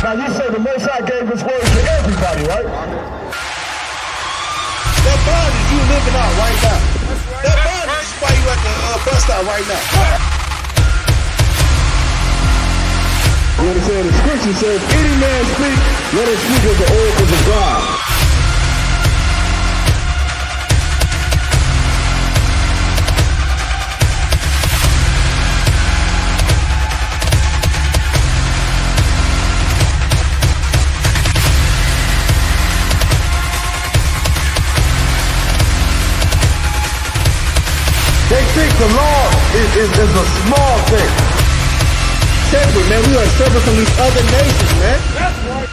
Now you say the Most High gave his word to everybody, right? That bondage you living out right now. That bondage is why you at the bus stop right now. You understand? The scripture says, any man speak, let him speak of the oracles of God. They think the law is a small thing. Separate, man. We are separate from these other nations, man. That's right.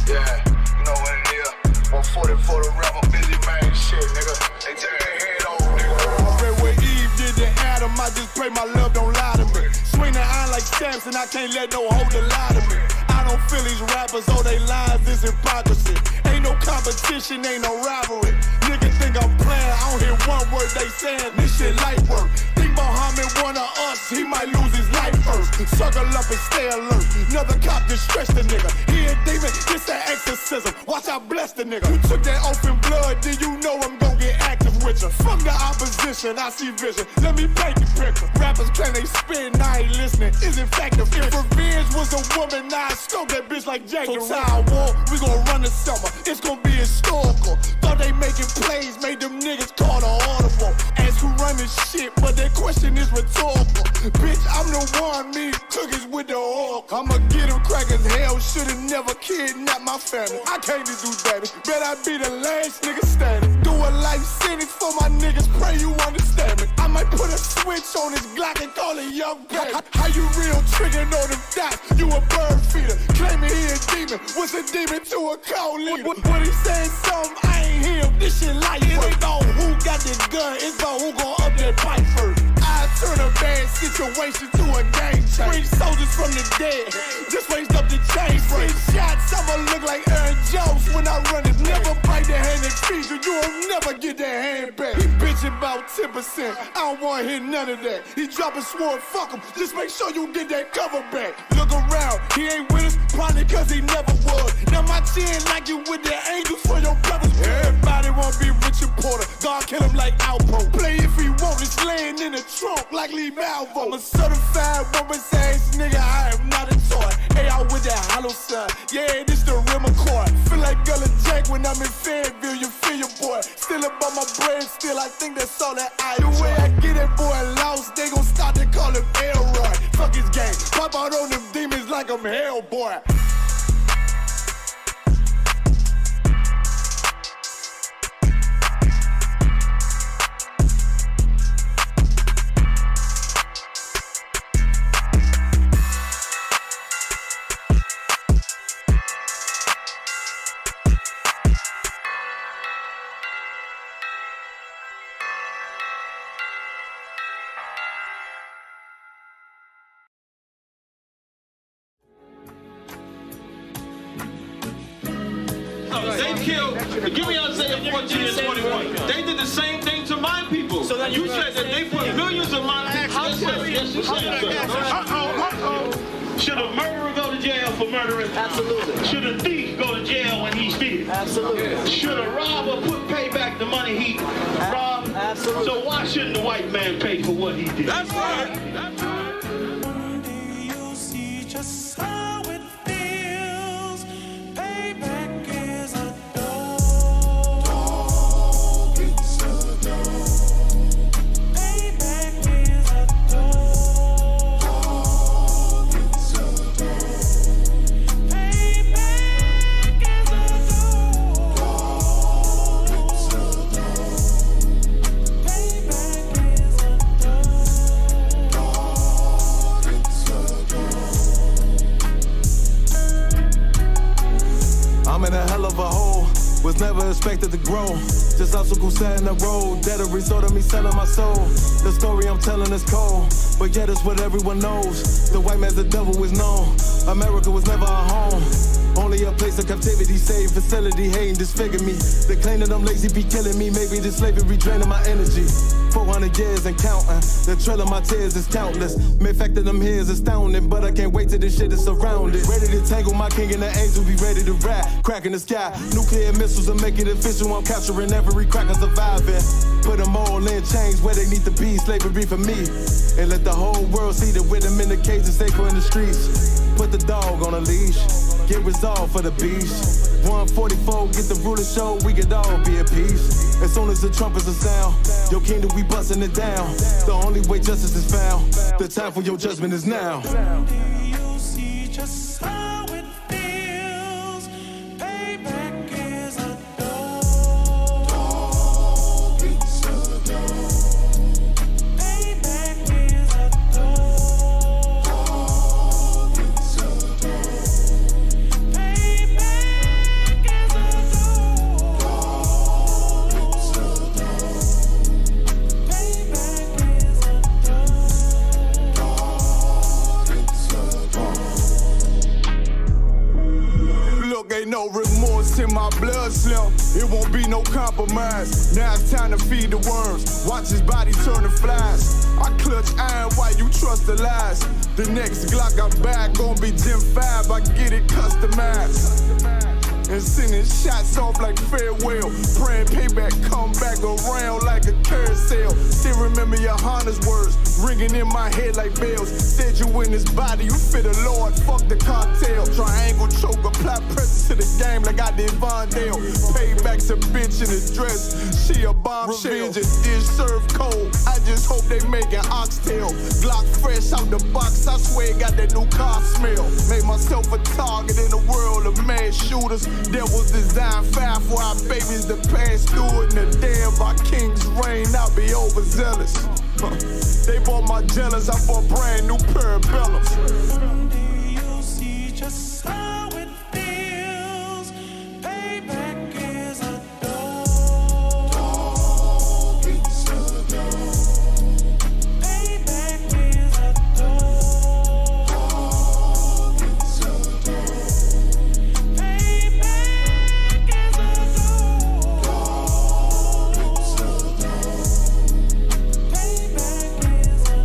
Yeah, you know what it is. 140 for the rapper, busy man, shit, nigga. They take their head over, nigga. I read what Eve did to Adam, I just pray my love don't lie to me. Swing the iron like Samson, I can't let no holder lie to me. I don't feel these rappers, all they lies is hypocrisy. Ain't no competition, ain't no rivalry. Niggas think I'm playing, I don't hear one word they saying, this shit light work. Think Muhammad one of us, he might lose his life first. Suckle up and stay alert, another cop just stretch the nigga. He a demon, this an exorcism, watch I bless the nigga. Who took that oath in blood, then you know I'm gon' get active with ya. Fuck the opposition, I see vision, let me paint the picture. Rappers claim they spit, I ain't listening, is in fact a fear. If revenge was a woman, now I stroke that bitch like Jack the Ripper. War, we gon' run the summer, it's gon' be historical. Thought they making plays, made them niggas call the audible. Ask who run this shit, but that question is rhetorical. Bitch, I'm the one, me cookies with the oil. I'ma get them crackers, hell, should've never kidnapped my family. I can't do that, bet I be the last nigga standing. Do a life sentence for my niggas, pray you understand me. I might put a switch on this Glock and call it young baby. How you real trigger know them dots? You a bird feeder, claiming he a demon. What's a demon to a cold leader? When he saying something, I ain't hear him. This shit light. It ain't about who got the gun, it's about who gon' up that pipe first. I turn a bad situation to a game changer. Bring soldiers from the dead, just raised up the chain. Free shots, I'ma look like Aaron Jones when I run it. Never bite the hand that feeds you, you'll never get that hand back. He bitchin' about 10%, I don't wanna hear none of that. He dropping sword, fuck him, just make sure you get that cover back. Look around, he ain't with us, probably cause he never was. Now my chin like you with the angels for your brothers. Everybody wanna be Richard Porter, God kill him like Alpo. Play if he want, it's laying in the trunk like Lee Malvo. I'm a certified woman's ass nigga, I am not a toy. Hey, out with that hollow side, yeah, this the real McCoy. Feel like Gullah Jack when I'm in Fayetteville, you feel your boy. Still about my bread, still I think that's all that I enjoy. The way I get that boy lost, they gon' start to call him Elroy. Fuck his game, pop out on them demons like I'm Hellboy. They killed, give me Isaiah 14 and 21. They did the same thing to my people. So you said that they put millions of my taxes. Yes, you said. Should a murderer go to jail for murdering? Absolutely. Should a thief go to jail when he steals? Absolutely. Should a robber pay back the money he robbed? Absolutely. So why shouldn't the white man pay for what he did? That's right. That's right. expected to grow. Just obstacles set in the road, that a result of me selling my soul. The story I'm telling is cold, but yet it's what everyone knows. The white man's the devil is known. America was never our home. Only a place of captivity, safe facility, hating, disfigure me. They claim that I'm lazy, be killing me. Maybe the slavery draining my energy. 400 years and counting. The trail of my tears is countless. Main fact that I'm here is astounding, but I can't wait till this shit is surrounded. Ready to tangle my king and the angel, be ready to rap. Crack in the sky, nuclear missiles will make it official. I'm capturing every cracker surviving. Put them all in chains where they need to be. Slavery for me. And let the whole world see that with them in the cage and safer in the streets. Put the dog on a leash. Get resolved for the beast. 144, get the ruler show, we could all be at peace. As soon as the trumpets are sound, your kingdom, we busting it down. The only way justice is found, the time for your judgment is now. Do you see just how it feels? Payback is a dog. It's a dog. Payback is a dog. It's a dog. Payback is a dog. It's a dog. Payback is a Look, ain't no remorse in my blood, Slim. It won't be no compromise. Now it's time to feed the worms. Watch his body turn to flies. I clutch iron while you trust the lies. The next Glock I buy gon' be Gen 5. I get it customized. And sending shots off like farewell. Praying payback come back around like a carousel. Still remember your Honda's words ringing in my head like bells. Said you in this body, you fit the Lord, fuck the cartel. Triangle choke, apply pressure to the game like I did Vondale. Payback's a bitch in a dress, she a bombshell. Revenge is served cold, I just hope they make an oxtail. Glock fresh out the box, I swear it got that new car smell. Made myself a target in a world of mad shooters. There was designed fire for our babies to pass through. And the day of our king's reign, I'll be overzealous. They bought my jealous, I bought brand new parabellums. Do you see just how it feels? Payback is a dog. It's a dog. Payback is a dog. It's a dog. Payback is a dog. It's a dog. Payback is a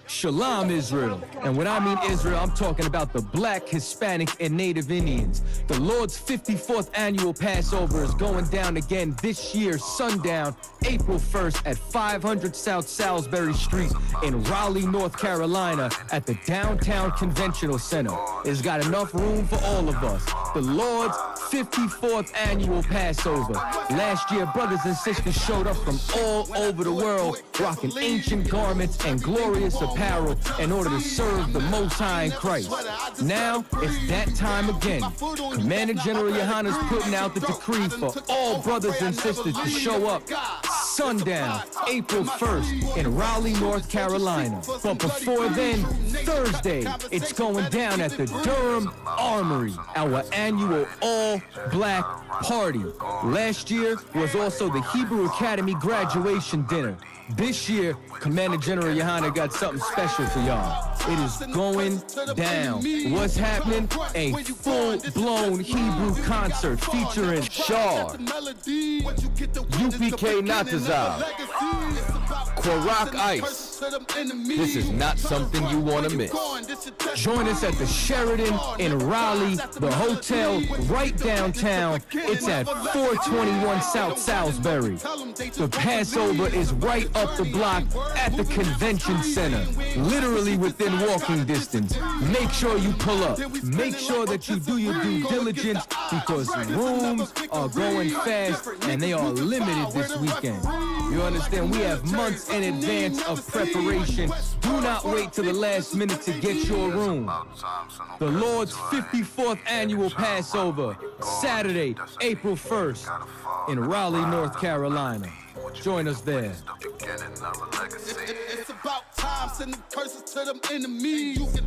Shalom, Israel. And when I mean Israel, I'm talking about the Black, Hispanic, and Native Indians. The Lord's 54th annual Passover is going down again this year, sundown, April 1st at 500 South Salisbury Street in Raleigh, North Carolina at the Downtown Conventional Center. It's got enough room for all of us. The Lord's 54th annual Passover. Last year, brothers and sisters showed up from all over the world, rocking ancient garments and glorious apparel in order to serve the Most High in Christ. Now, it's that time again. Commander General Yohana's putting out the decree for all brothers and sisters to show up sundown, April 1st in Raleigh, North Carolina. But before then, Thursday, it's going down at the Durham Armory, our annual all-black party. Last year was also the Hebrew Academy graduation dinner. This year, Commander General Yohana got something special for y'all. It is going down. What's happening? A full-blown Hebrew concert featuring Shar, UPK Natazal, Kwarak Ice. This is not something you want to miss. Join us at the Sheridan in Raleigh, the hotel right downtown. It's at 421 South Salisbury. The Passover is right up the block at the Convention Center, literally within walking distance. Make sure you pull up. Make sure that you do your due diligence because rooms are going fast and they are limited this weekend. You understand? We have months in advance of preparation. Do not wait till the last minute to get your room. The Lord's 54th annual Passover, Saturday, April 1st in Raleigh, North Carolina. Join us there. It's about time, sending curses to them enemies.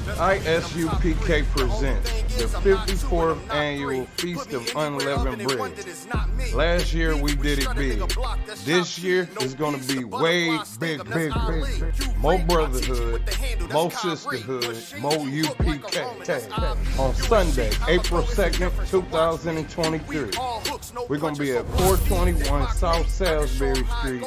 ISUPK presents the 54th annual Feast of Unleavened Bread. Last year we did it big. This year is going to be way big. More brotherhood, more sisterhood, more UPK. On Sunday, April 2nd, 2023, we're going to be at 421 South Salisbury Street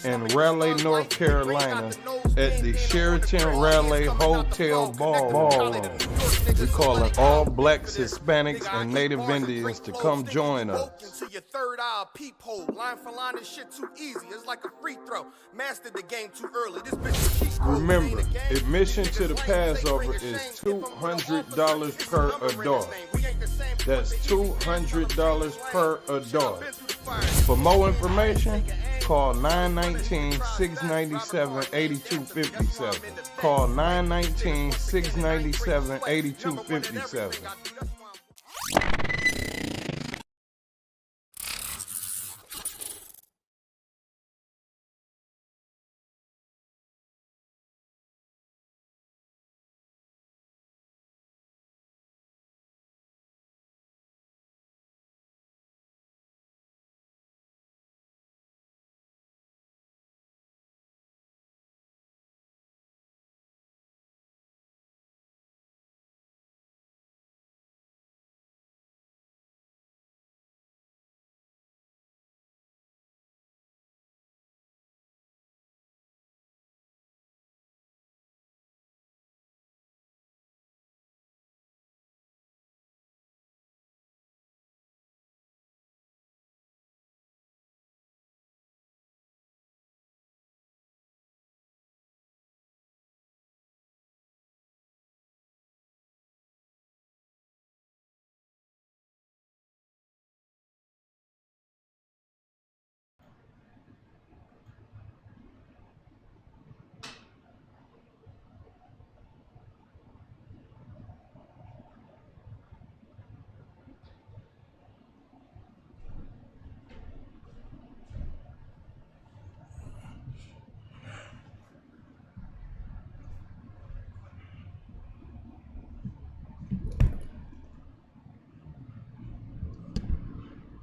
in Raleigh, North Carolina at the Sheraton Raleigh Hotel Ballroom. We call it all blacks, Hispanics, and Native Indians to come join us. Your third eye peephole, line for line, this shit too easy. It's like a free throw. Mastered the game too early. This bitch Remember, admission to the Passover is $200 per adult. That's $200 per adult. For more information, call 919-697-8257. Call 919-697-8257.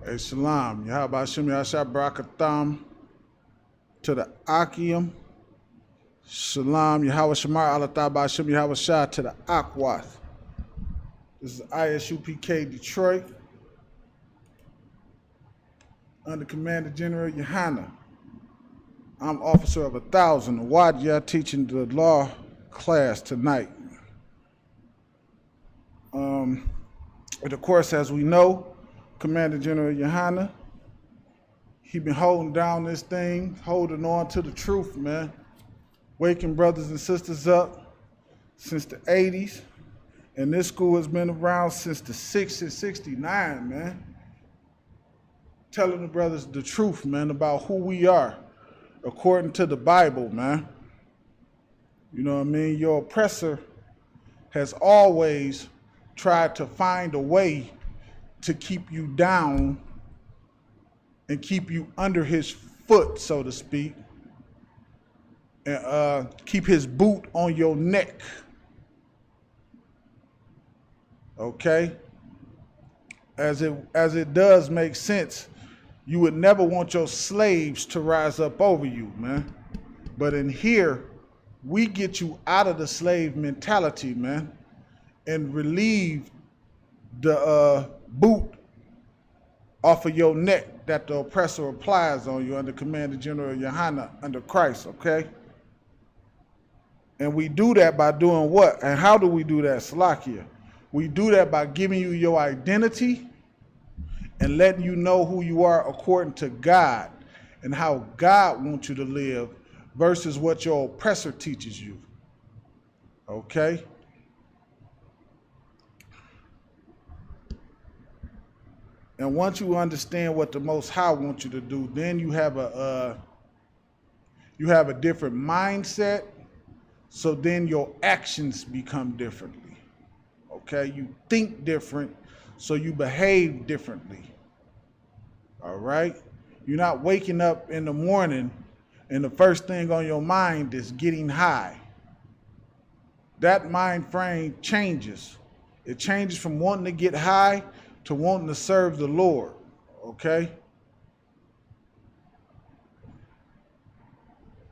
Hey, Shalom. Yahweh Hashem Yahshua Barakatham to the Akim. Shalom. Yahweh Shamar Alatah Hashem Yahweh Shah to the Akwath. This is ISUPK Detroit. Under Commander General Yohana. I'm Officer of 1,000, Wadja, teaching the law class tonight. And of course, as we know, Commander General Yohana, he been holding down this thing, holding on to the truth, man. Waking brothers and sisters up since the 80s. And this school has been around since the 69, man. Telling the brothers the truth, man, about who we are, according to the Bible, man. You know what I mean? Your oppressor has always tried to find a way to keep you down and keep you under his foot, so to speak, and keep his boot on your neck. Okay? As it does make sense, you would never want your slaves to rise up over you, man. But in here, we get you out of the slave mentality, man, and relieve the boot off of your neck that the oppressor applies on you under Commander General Yohana under Christ, okay? And we do that by doing what? And how do we do that, Salakia? We do that by giving you your identity and letting you know who you are according to God and how God wants you to live versus what your oppressor teaches you. Okay? And once you understand what the Most High wants you to do, then you have a different mindset. So then your actions become differently. Okay? You think different, so you behave differently. All right? You're not waking up in the morning and the first thing on your mind is getting high. That mind frame changes. It changes from wanting to get high to wanting to serve the Lord. Okay?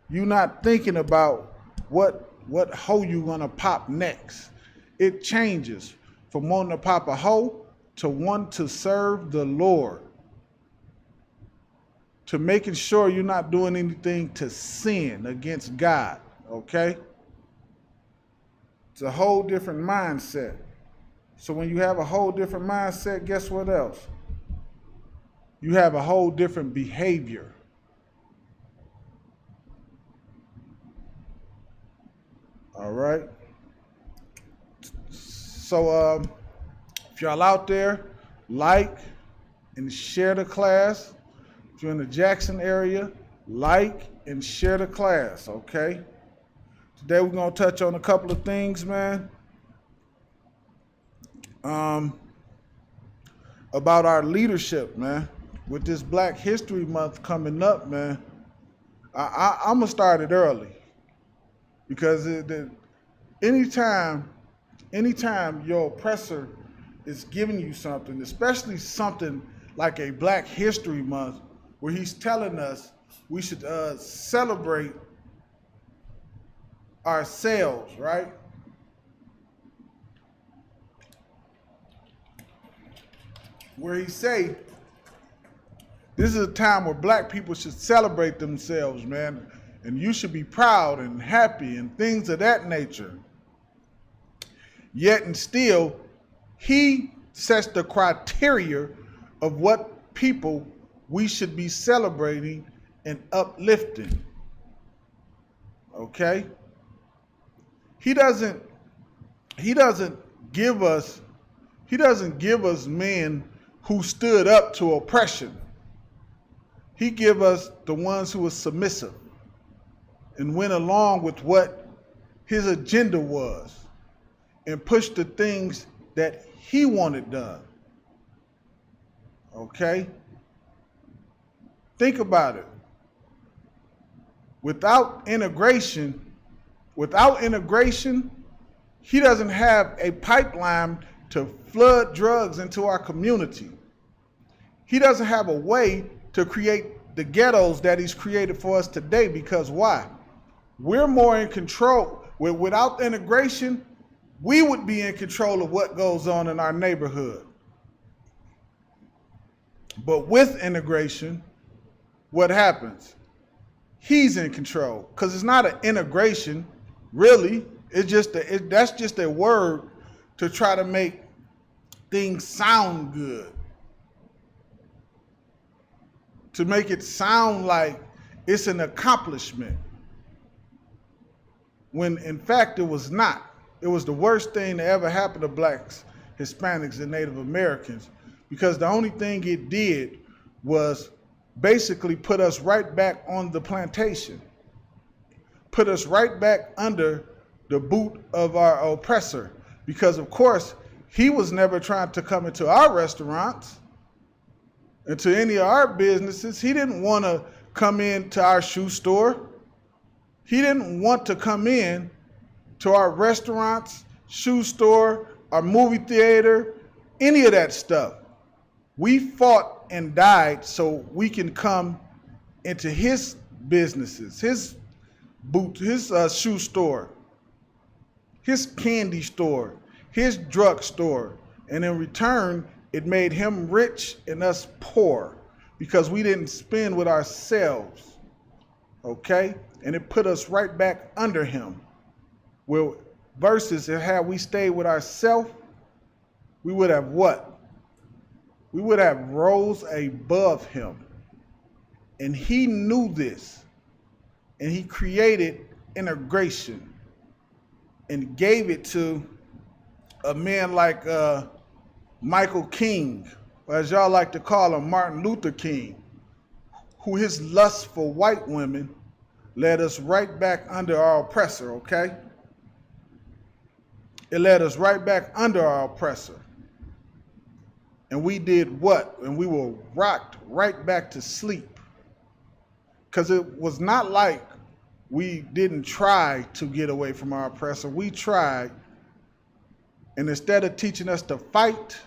You're not thinking about what hoe you gonna pop next. It changes from wanting to pop a hoe to want to serve the Lord. To making sure you're not doing anything to sin against God. Okay? It's a whole different mindset. So when you have a whole different mindset, guess what else? You have a whole different behavior. All right. So if y'all out there, like and share the class. If you're in the Jackson area, like and share the class, okay? Today we're gonna touch on a couple of things, man. About our leadership, man. With this Black History Month coming up, man, I'm gonna start it early. Because anytime your oppressor is giving you something, especially something like a Black History Month, where he's telling us we should celebrate ourselves, right? Where he say, this is a time where Black people should celebrate themselves, man. And you should be proud and happy and things of that nature. Yet and still, he sets the criteria of what people we should be celebrating and uplifting. Okay? He doesn't give us men who stood up to oppression. He give us the ones who were submissive and went along with what his agenda was and pushed the things that he wanted done. Okay? Think about it. Without integration, he doesn't have a pipeline to flood drugs into our community. He doesn't have a way to create the ghettos that he's created for us today, because why? We're more in control. Without integration, we would be in control of what goes on in our neighborhood. But with integration, what happens? He's in control, because it's not an integration, really. That's just a word to try to make things sound good, to make it sound like it's an accomplishment, when in fact it was not. It was the worst thing to ever happen to Blacks, Hispanics, and Native Americans, because the only thing it did was basically put us right back on the plantation, put us right back under the boot of our oppressor, because of course he was never trying to come into our restaurants, into any of our businesses. He didn't want to come into our shoe store. He didn't want to come in to our restaurants, shoe store, our movie theater, any of that stuff. We fought and died so we can come into his businesses, his shoe store, his candy store, his drug store. And in return, it made him rich and us poor, because we didn't spend with ourselves. Okay? And it put us right back under him. Well, versus if had we stayed with ourselves, we would have what? We would have rose above him. And he knew this. And he created integration and gave it to a man like Michael King, or as y'all like to call him, Martin Luther King, who his lust for white women led us right back under our oppressor, okay? It led us right back under our oppressor. And we did what? And we were rocked right back to sleep. Because it was not like we didn't try to get away from our oppressor. We tried. And instead of teaching us to fight,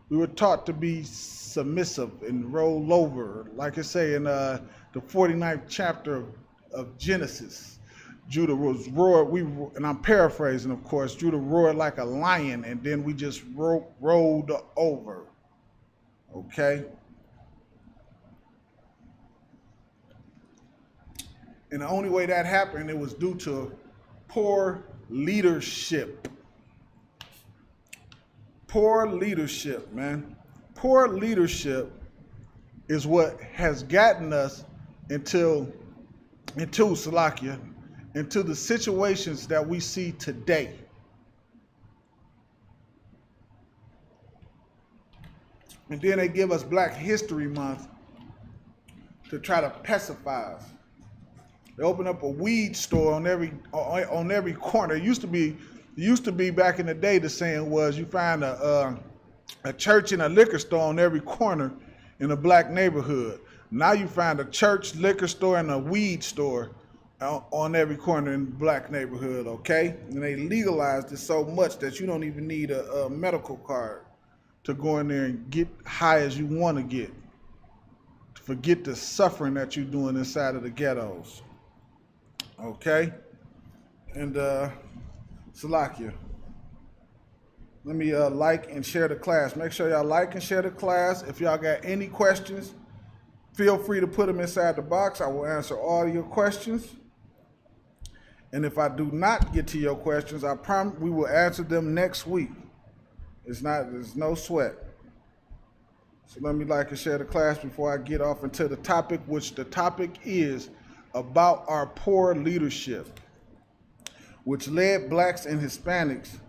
we were taught to be submissive and roll over. Like I say in the 49th chapter of Genesis, Judah was roared, and I'm paraphrasing, of course, Judah roared like a lion, and then we just rolled over. Okay? And the only way that happened, it was due to poor leadership. Poor leadership, man. Poor leadership is what has gotten us into Salakia, into the situations that we see today. And then they give us Black History Month to try to pacify us. They open up a weed store on every corner. It used to be back in the day, the saying was you find a church and a liquor store on every corner in a black neighborhood. Now you find a church, liquor store, and a weed store on every corner in the black neighborhood, okay? And they legalized it so much that you don't even need a medical card to go in there and get high as you want to get. To forget the suffering that you're doing inside of the ghettos. Okay? And Salakia, let me like and share the class. Make sure y'all like and share the class. If y'all got any questions, feel free to put them inside the box. I will answer all your questions. And if I do not get to your questions, I promise we will answer them next week. There's no sweat. So let me like and share the class before I get off into the topic, which the topic is about our poor leadership, which led blacks and Hispanics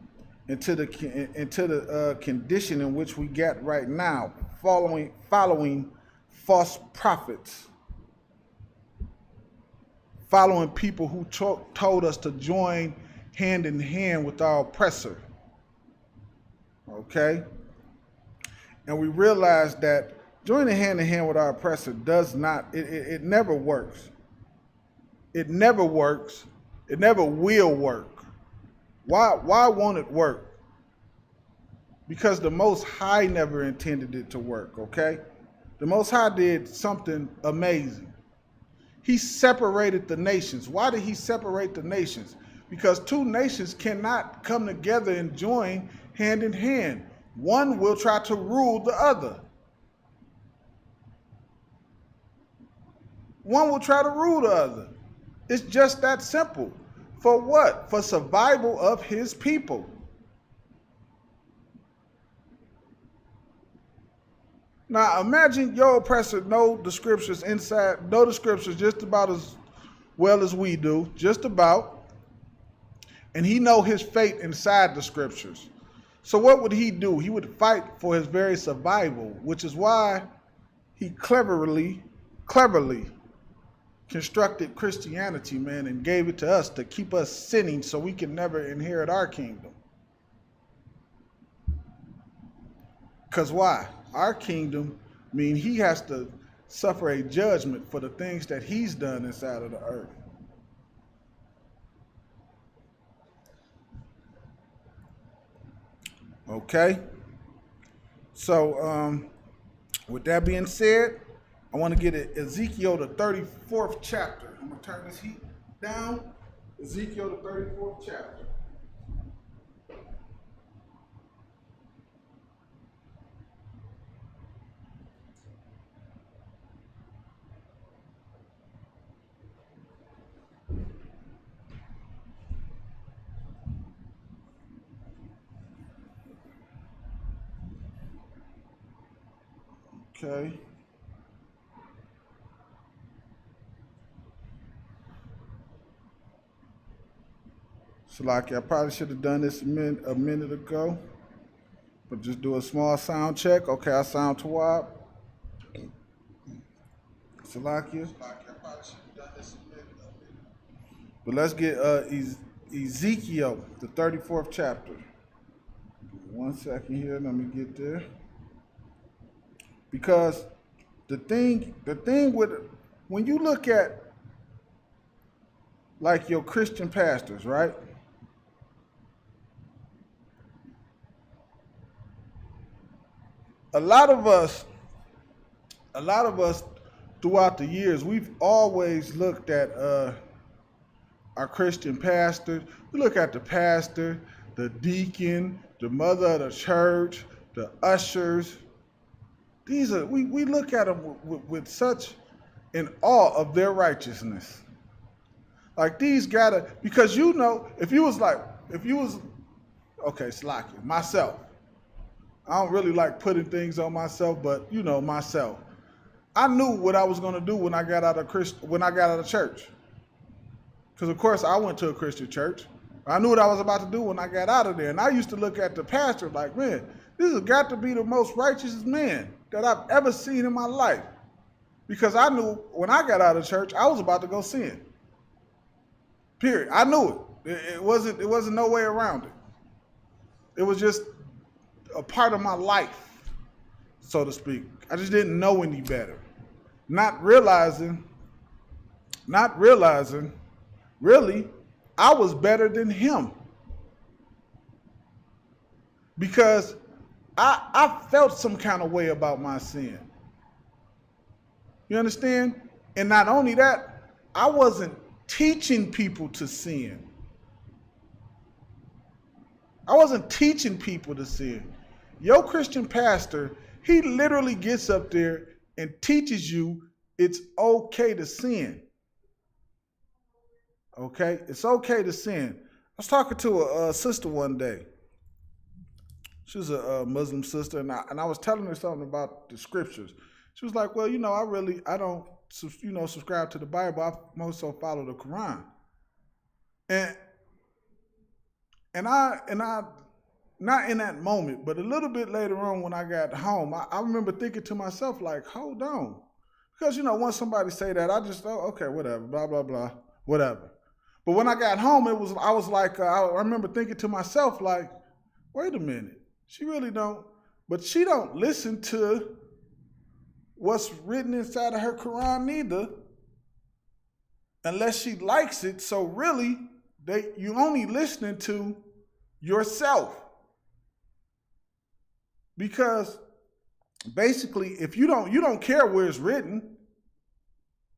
into the condition in which we got right now, following false prophets, following people who told us to join hand in hand with our oppressor. Okay? And we realized that joining hand in hand with our oppressor does not, it never works. It never works. It never will work. Why won't it work? Because the Most High never intended it to work, okay? The Most High did something amazing. He separated the nations. Why did he separate the nations? Because two nations cannot come together and join hand in hand. One will try to rule the other. One will try to rule the other. It's just that simple. For what? For survival of his people. Now imagine your oppressor know the scriptures just about as well as we do, just about. And he know his fate inside the scriptures. So what would he do? He would fight for his very survival, which is why he cleverly constructed Christianity, man, and gave it to us to keep us sinning so we can never inherit our kingdom. Because why? Our kingdom means he has to suffer a judgment for the things that he's done inside of the earth. Okay? So, with that being said, I want to get Ezekiel, the 34th chapter. I'm going to turn this heat down. Ezekiel, the 34th chapter. Okay. So like I probably should have done this a minute ago. But just do a small sound check. Okay, I sound Tawab. Salakia. But let's get Ezekiel, the 34th chapter. 1 second here, let me get there. Because the thing with, when you look at like your Christian pastors, right? A lot of us throughout the years, we've always looked at our Christian pastors. We look at the pastor, the deacon, the mother of the church, the ushers. These are, we look at them with such in awe of their righteousness. Like these gotta, because you know, if you was, okay, Slacky, myself. I don't really like putting things on myself, but you know, myself. I knew what I was gonna do when I got out of church. Because of course I went to a Christian church. I knew what I was about to do when I got out of there. And I used to look at the pastor like, man, this has got to be the most righteous man that I've ever seen in my life. Because I knew when I got out of church, I was about to go sin. Period. I knew it. It wasn't no way around it. It was just a part of my life, so to speak. I just didn't know any better. Not realizing, really, I was better than him. Because I felt some kind of way about my sin. You understand? And not only that, I wasn't teaching people to sin. I wasn't teaching people to sin. Your Christian pastor, he literally gets up there and teaches you it's okay to sin. Okay? It's okay to sin. I was talking to a sister one day. She was a Muslim sister, and I was telling her something about the scriptures. She was like, well, you know, I don't, subscribe to the Bible. I most so follow the Quran. And I, not in that moment, but a little bit later on when I got home, I remember thinking to myself, like, hold on. Because, you know, once somebody say that, I just, okay, whatever, blah, blah, blah, whatever. But when I got home, I remember thinking to myself, like, wait a minute, she really don't, but she don't listen to what's written inside of her Quran neither, unless she likes it. So really, you only listening to yourself. Because basically, if you don't care where it's written,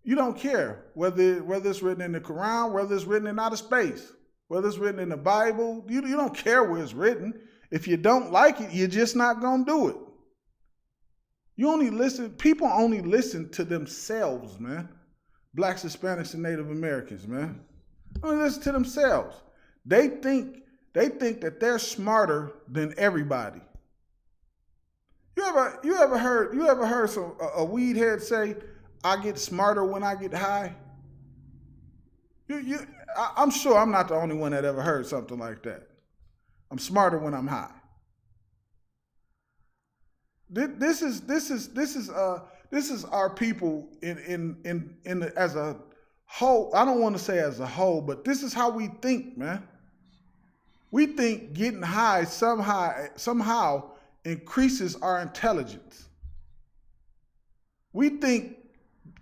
you don't care whether it's written in the Quran, whether it's written in outer space, whether it's written in the Bible. You don't care where it's written. If you don't like it, you're just not gonna do it. People only listen to themselves, man. Blacks, Hispanics, and Native Americans, man. Only listen to themselves. They think that they're smarter than everybody. You ever heard a weed head say, I get smarter when I get high? I'm sure I'm not the only one that ever heard something like that. I'm smarter when I'm high. This is our people in as a whole. I don't want to say as a whole, but this is how we think, man. We think getting high somehow increases our intelligence. We think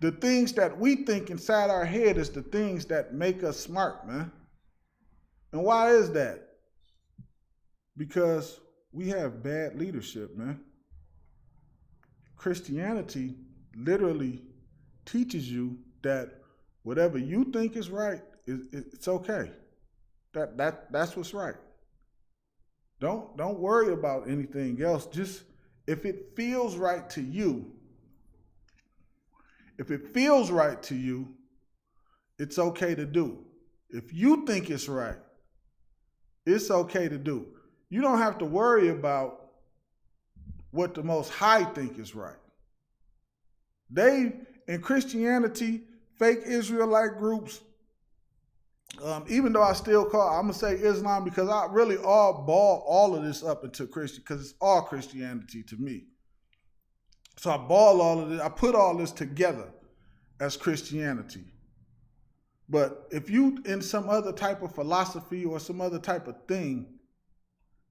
the things that we think inside our head is the things that make us smart, man. And why is that? Because we have bad leadership, man. Christianity literally teaches you that whatever you think is right, it's okay. That's what's right. Don't worry about anything else. Just if it feels right to you, it's okay to do. If you think it's right, it's okay to do. You don't have to worry about what the Most High think is right. In Christianity, fake Israelite groups, even though I'm going to say Islam because I really ball all of this up into Christian, because it's all Christianity to me. So I ball all of this, I put all this together as Christianity. But if you in some other type of philosophy or some other type of thing,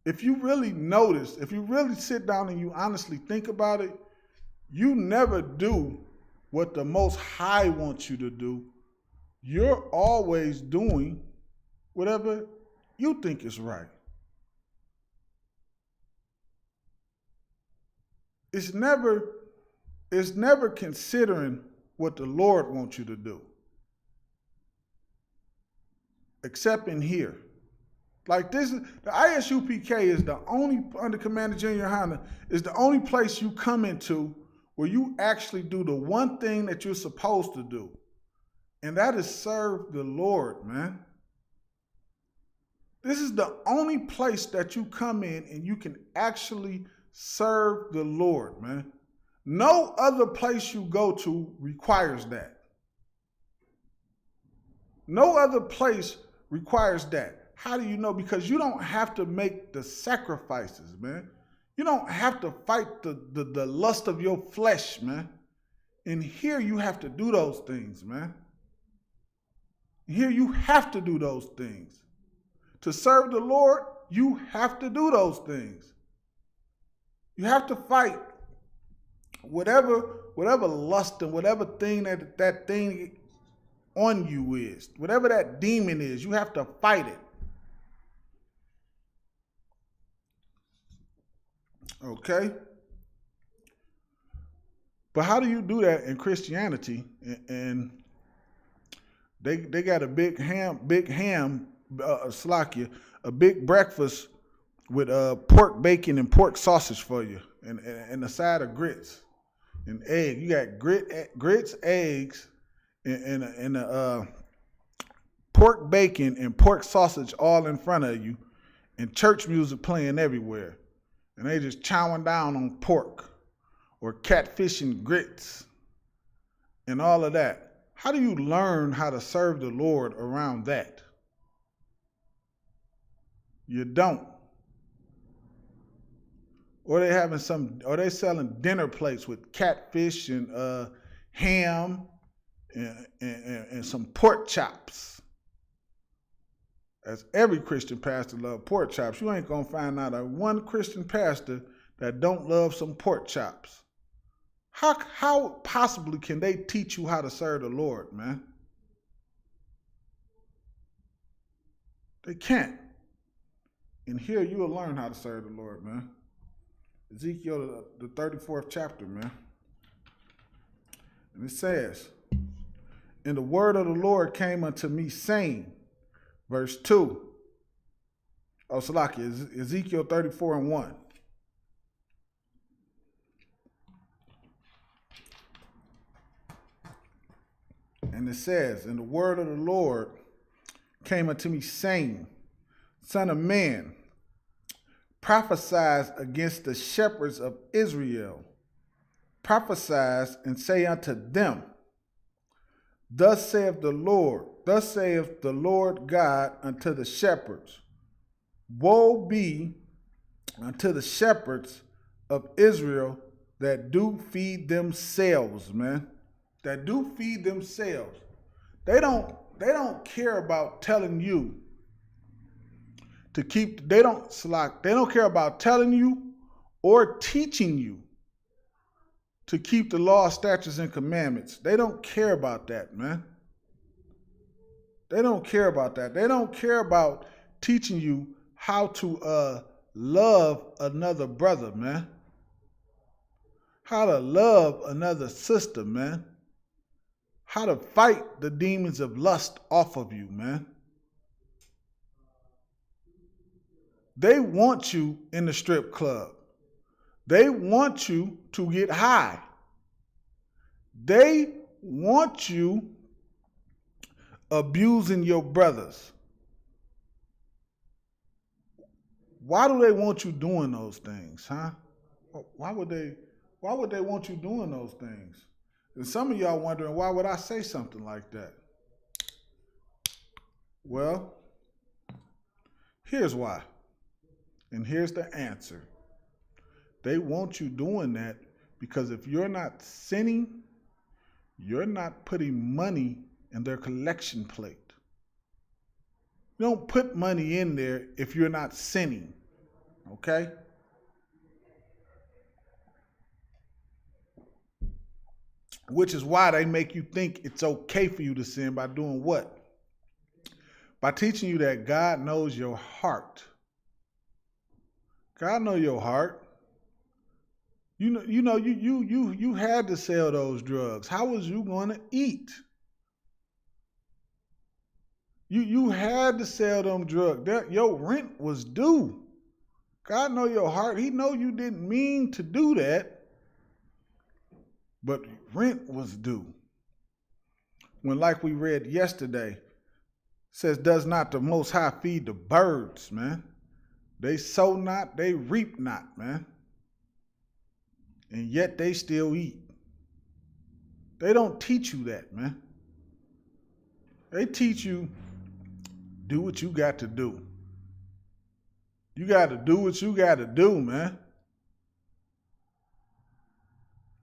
if you really notice, if you really sit down and you honestly think about it, you never do what the Most High wants you to do. You're always doing whatever you think is right. It's never considering what the Lord wants you to do. Except in here. Like this, the ISUPK is the only, under Commander Junior Honda, is the only place you come into where you actually do the one thing that you're supposed to do. And that is serve the Lord, man. This is the only place that you come in and you can actually serve the Lord, man. No other place you go to requires that. No other place requires that. How do you know? Because you don't have to make the sacrifices, man. You don't have to fight the lust of your flesh, man. And here you have to do those things, man. Here you have to do those things. To serve the Lord, you have to do those things. You have to fight whatever lust and whatever thing that thing on you is, whatever that demon is, you have to fight it. Okay? But how do you do that in Christianity? And they got a big breakfast with pork bacon and pork sausage for you, and a side of grits and egg. You got grits, eggs, and pork bacon and pork sausage all in front of you, and church music playing everywhere. And they just chowing down on pork or catfish and grits and all of that. How do you learn how to serve the Lord around that? You don't. Or they selling dinner plates with catfish and ham and some pork chops. As every Christian pastor loves pork chops. You ain't gonna find out one Christian pastor that don't love some pork chops. How possibly can they teach you how to serve the Lord, man? They can't. And here you will learn how to serve the Lord, man. Ezekiel, the 34th chapter, man. And it says, and the word of the Lord came unto me saying, verse 2. Oh, Salaki, Ezekiel 34:1. And it says, and the word of the Lord came unto me saying, Son of man, prophesy against the shepherds of Israel. Prophesy and say unto them, Thus saith the Lord God unto the shepherds, Woe be unto the shepherds of Israel that do feed themselves, man. That do feed themselves. They don't care about telling you to keep, they don't care about telling you or teaching you to keep the law, statutes, and commandments. They don't care about that, man. They don't care about that. They don't care about teaching you how to love another brother, man. How to love another sister, man. How to fight the demons of lust off of you, man. They want you in the strip club. They want you to get high. They want you abusing your brothers. Why do they want you doing those things, huh? Why would they want you doing those things? And some of y'all wondering, why would I say something like that? Well, here's why. And here's the answer. They want you doing that because if you're not sinning, you're not putting money in their collection plate. You don't put money in there if you're not sinning, okay? Which is why they make you think it's okay for you to sin by doing what? By teaching you that God knows your heart. God knows your heart. You had to sell those drugs. How was you going to eat? You had to sell them drugs. Your rent was due. God know your heart. He know you didn't mean to do that, but rent was due. When, like we read yesterday, says, does not the Most High feed the birds, man? They sow not, they reap not, man. And yet they still eat. They don't teach you that, man. They teach you, do what you got to do. You got to do what you got to do, man.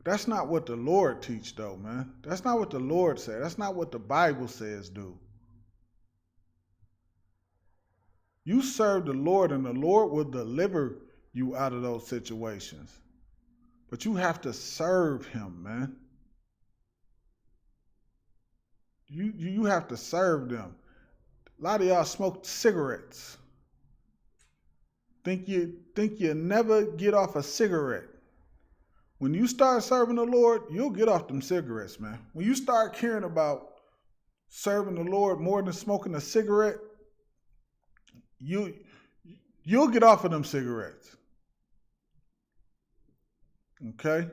That's not what the Lord teach, though, man. That's not what the Lord said. That's not what the Bible says do. You serve the Lord, and the Lord will deliver you out of those situations. But you have to serve him, man. You have to serve them. A lot of y'all smoke cigarettes. Think you never get off a cigarette. When you start serving the Lord, you'll get off them cigarettes, man. When you start caring about serving the Lord more than smoking a cigarette, you'll get off of them cigarettes. Okay?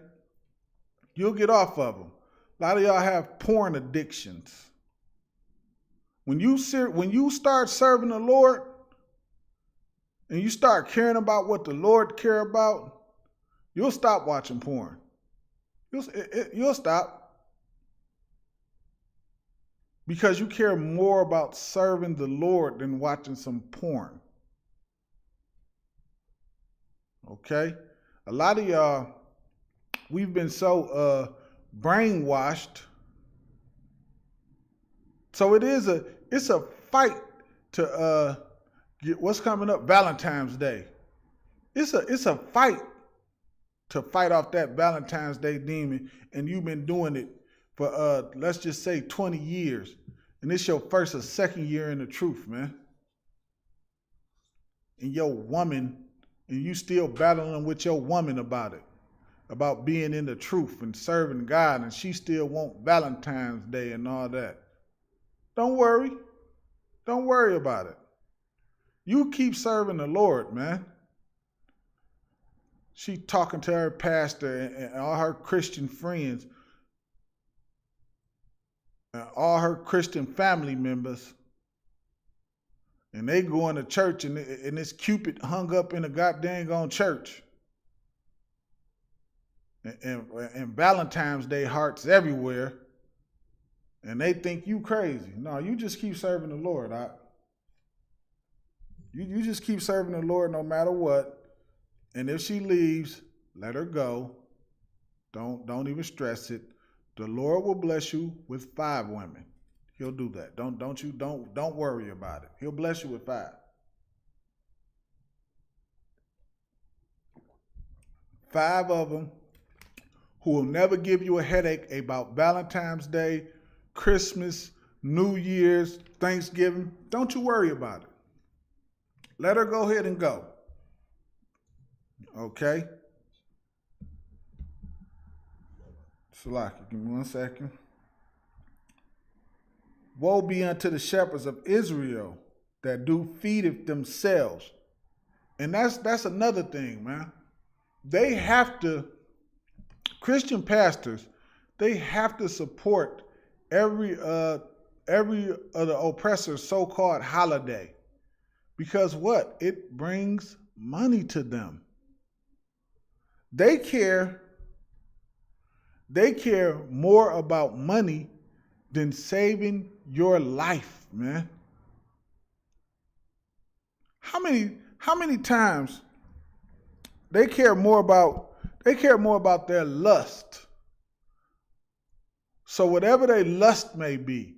You'll get off of them. A lot of y'all have porn addictions. When you start serving the Lord and you start caring about what the Lord care about, you'll stop watching porn. You'll stop. Because you care more about serving the Lord than watching some porn. Okay? A lot of y'all, we've been so brainwashed. So it's a fight to get what's coming up, Valentine's Day. It's a fight to fight off that Valentine's Day demon, and you've been doing it for let's just say 20 years. And it's your first or second year in the truth, man. And your woman, and you still battling with your woman about it. About being in the truth and serving God, and she still want Valentine's Day and all that. Don't worry. Don't worry about it. You keep serving the Lord, man. She talking to her pastor and all her Christian friends and all her Christian family members, and they going to church, and this Cupid hung up in a goddamn church. And Valentine's Day hearts everywhere, and they think you crazy. No, you just keep serving the Lord. You just keep serving the Lord no matter what. And if she leaves, let her go. Don't even stress it. The Lord will bless you with 5 women. He'll do that. Don't worry about it. He'll bless you with 5. 5 of them who will never give you a headache about Valentine's Day, Christmas, New Year's, Thanksgiving. Don't you worry about it. Let her go ahead and go. Okay? Salaki, give me 1 second. Woe be unto the shepherds of Israel that do feedeth themselves. And that's another thing, man. They have to, Christian pastors, they have to support every of the oppressor's so-called holiday. Because what? It brings money to them. They care They care more about money than saving your life, man. How many times they care more about their lust. So whatever their lust may be,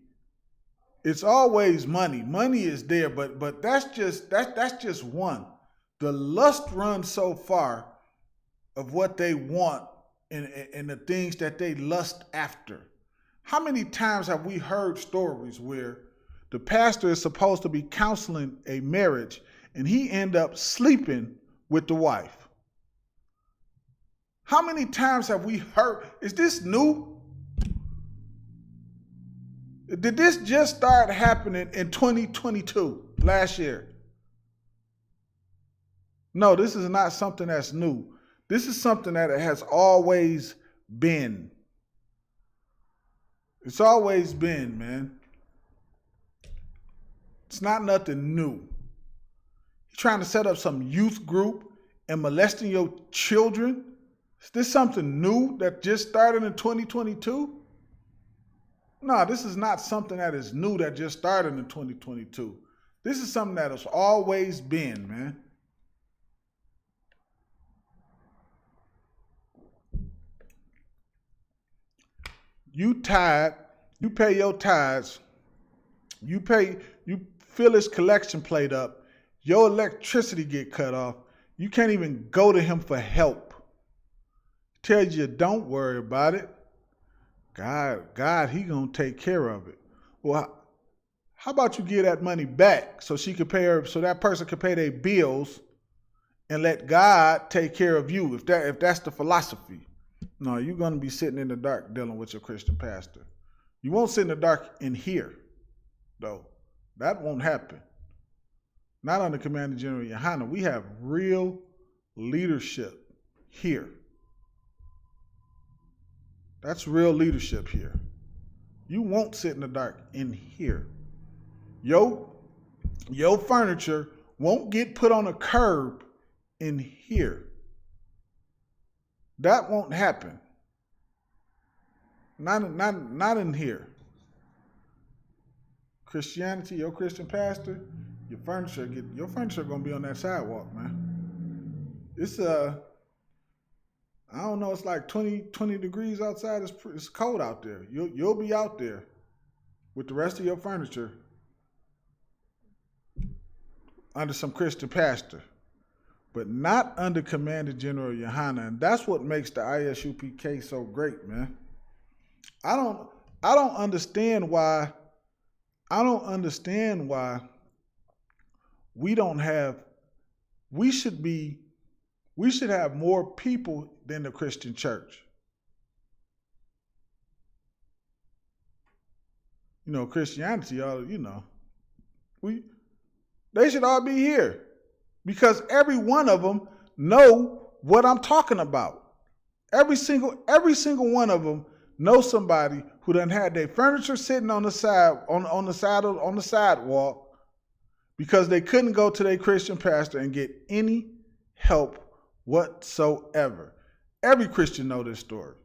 it's always money. Money is there, but that's just one. The lust runs so far of what they want and the things that they lust after. How many times have we heard stories where the pastor is supposed to be counseling a marriage and he end up sleeping with the wife? How many times have we heard? Is this new? Did this just start happening in 2022, last year? No, this is not something that's new. This is something that has always been. It's always been, man. It's not nothing new. You're trying to set up some youth group and molesting your children? Is this something new that just started in 2022? No, this is not something that is new that just started in 2022. This is something that has always been, man. You tithe, you pay your tithes, you fill his collection plate up, your electricity get cut off, you can't even go to him for help. Tells you don't worry about it. God, he gonna take care of it. Well, how about you give that money back so she could pay her, so that person could pay their bills and let God take care of you, if that's the philosophy. No, you're gonna be sitting in the dark dealing with your Christian pastor. You won't sit in the dark in here, though. That won't happen. Not under Commander General Yohana. We have real leadership here. That's real leadership here. You won't sit in the dark in here. Your furniture won't get put on a curb in here. That won't happen. Not in here. Christianity, your Christian pastor, your furniture gonna be on that sidewalk, man. It's I don't know, it's like 20 degrees outside. It's cold out there. You'll be out there with the rest of your furniture under some Christian pastor, but not under Commander General Yohana. And that's what makes the ISUPK so great, man. I don't understand why we should have more people than the Christian church. You know, Christianity, they should all be here because every one of them know what I'm talking about. Every single one of them know somebody who done had their furniture sitting on the sidewalk because they couldn't go to their Christian pastor and get any help whatsoever. Every Christian know this story.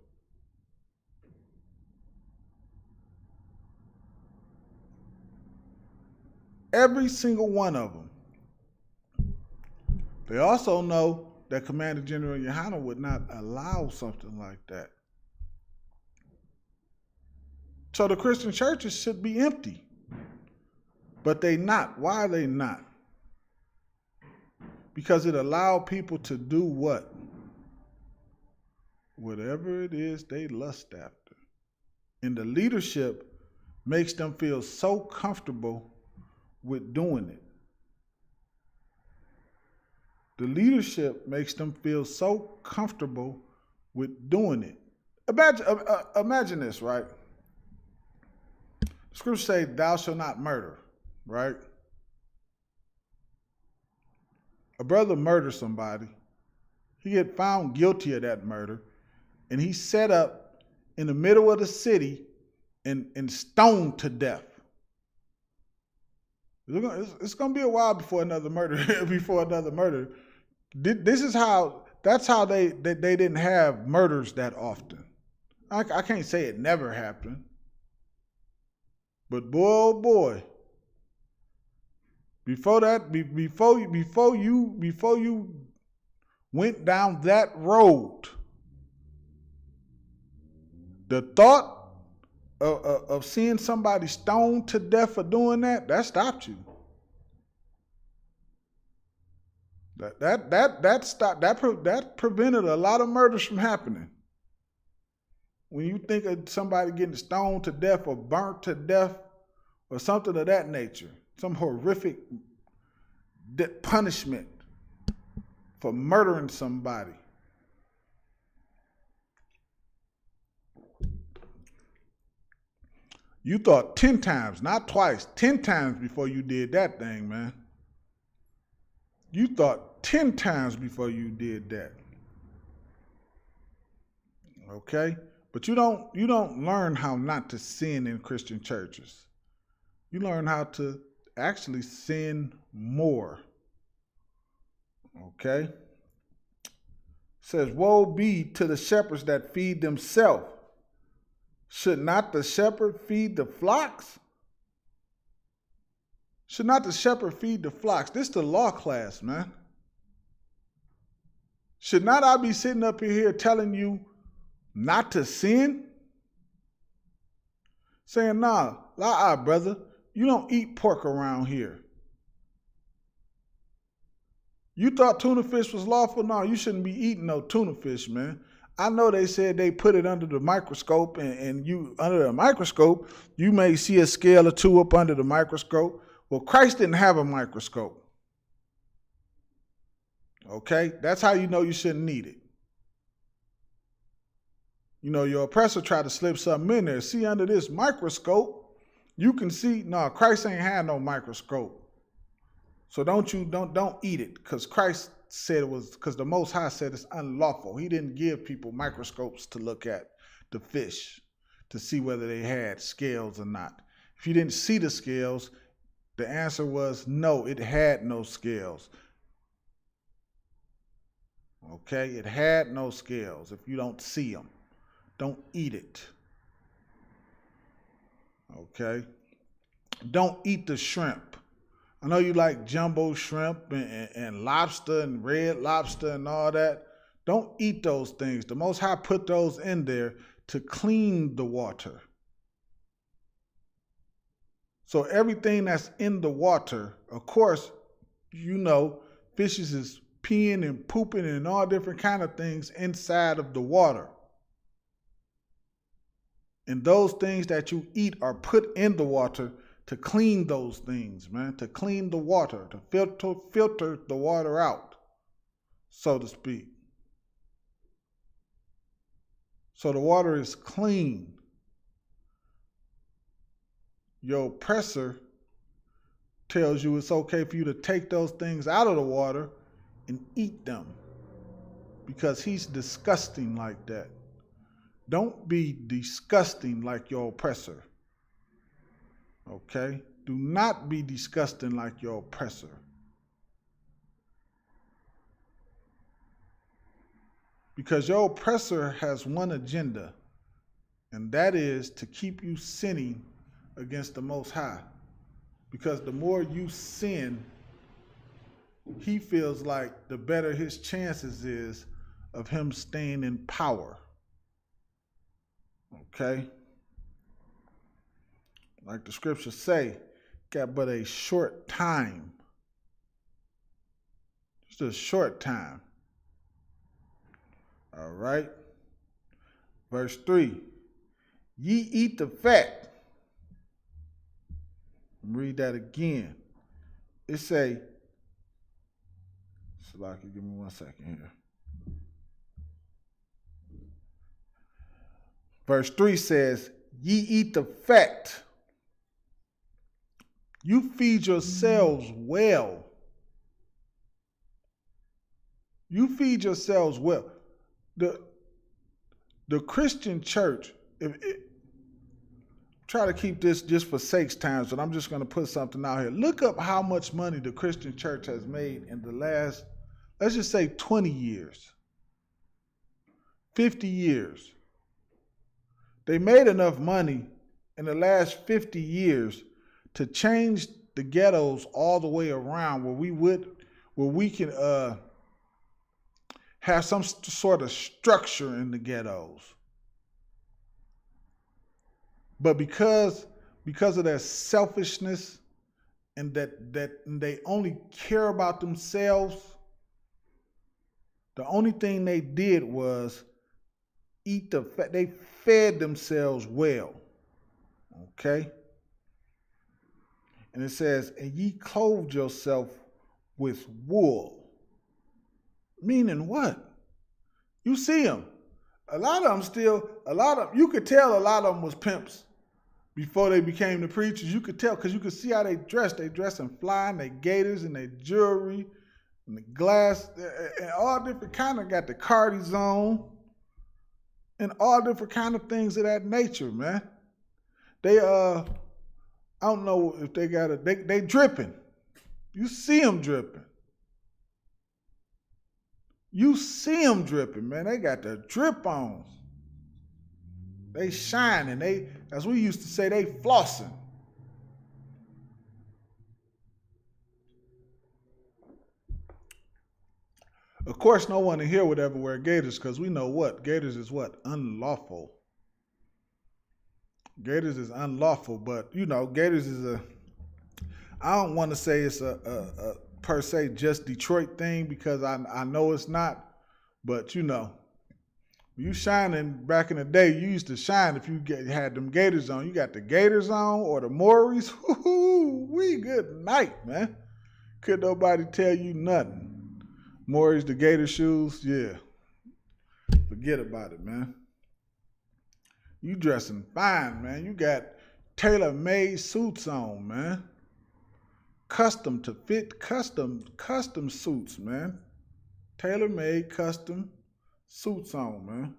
Every single one of them. They also know that Commander General Yohana would not allow something like that. So the Christian churches should be empty. But they not. Why are they not? Because it allowed people to do what? Whatever it is they lust after. And the leadership makes them feel so comfortable with doing it. The leadership makes them feel so comfortable with doing it. Imagine this, right? The scriptures say, thou shalt not murder, right? A brother murdered somebody. He get found guilty of that murder, and he's set up in the middle of the city and stoned to death. It's going to be a while before another murder. That's how they didn't have murders that often. I can't say it never happened. But boy, oh boy, before you went down that road, the thought of seeing somebody stoned to death for doing that stopped you. That prevented a lot of murders from happening. When you think of somebody getting stoned to death or burnt to death or something of that nature, some horrific punishment for murdering somebody. You thought 10 times, not twice, 10 times before you did that thing, man. You thought 10 times before you did that. Okay? But you don't learn how not to sin in Christian churches. You learn how to actually sin more. Okay? It says, woe be to the shepherds that feed themselves. Should not the shepherd feed the flocks? Should not the shepherd feed the flocks? This is the law class, man. Should not I be sitting up here telling you not to sin? Saying, nah, brother, you don't eat pork around here. You thought tuna fish was lawful? No, you shouldn't be eating no tuna fish, man. I know they said they put it under the microscope, and you under the microscope, you may see a scale or two up under the microscope. Well, Christ didn't have a microscope. Okay? That's how you know you shouldn't need it. You know, your oppressor tried to slip something in there. See, under this microscope, you can see, no, Christ ain't had no microscope. So don't eat it, because Christ said it was, because the Most High said it's unlawful. He didn't give people microscopes to look at the fish to see whether they had scales or not. If you didn't see the scales, the answer was no, it had no scales. Okay, it had no scales. If you don't see them, don't eat it. Okay, don't eat the shrimp. I know you like jumbo shrimp and lobster and red lobster and all that. Don't eat those things. The Most High put those in there to clean the water. So everything that's in the water, of course, you know, fishes is peeing and pooping and all different kind of things inside of the water. And those things that you eat are put in the water to clean those things, man, to clean the water, to filter the water out, so to speak. So the water is clean. Your oppressor tells you it's okay for you to take those things out of the water and eat them because he's disgusting like that. Don't be disgusting like your oppressor. Okay? Do not be disgusting like your oppressor. Because your oppressor has one agenda, and that is to keep you sinning against the Most High. Because the more you sin, he feels like the better his chances is of him staying in power. Okay? Like the scriptures say, got but a short time. Just a short time. All right. Verse 3. Ye eat the fat. Read that again. It say, Salaki, give me 1 second here. Verse 3 says, ye eat the fat. You feed yourselves well. You feed yourselves well. The Christian church, try to keep this just for sake's times, but I'm just going to put something out here. Look up how much money the Christian church has made in the last, let's just say 20 years, 50 years. They made enough money in the last 50 years to change the ghettos all the way around where we can have some sort of structure in the ghettos. But because of their selfishness and that they only care about themselves, the only thing they did was they fed themselves well. Okay? And it says, and ye clothed yourself with wool. Meaning what? You see them. You could tell a lot of them was pimps before they became the preachers. You could tell because you could see how they dress. They dress in fly and they gaiters and they jewelry and the glass and all different kind of got the cardies on and all different kind of things of that nature, man. They I don't know if they got they dripping. You see them dripping. You see them dripping, man. They got the drip on. They shining. They, as we used to say, they flossing. Of course, no one in here would ever wear gaiters because we know what? Gaiters is what? Unlawful. Gators is unlawful, but you know, Gators is I don't want to say it's a per se just Detroit thing because I know it's not, but you know, you shining back in the day, you used to shine if you had them Gators on. You got the Gators on or the Mauries. We good night, man. Could nobody tell you nothing. Maury's the Gator shoes, yeah. Forget about it, man. You dressing fine, man. You got tailor-made suits on, man. Custom to fit, custom suits, man. Tailor-made custom suits on, man.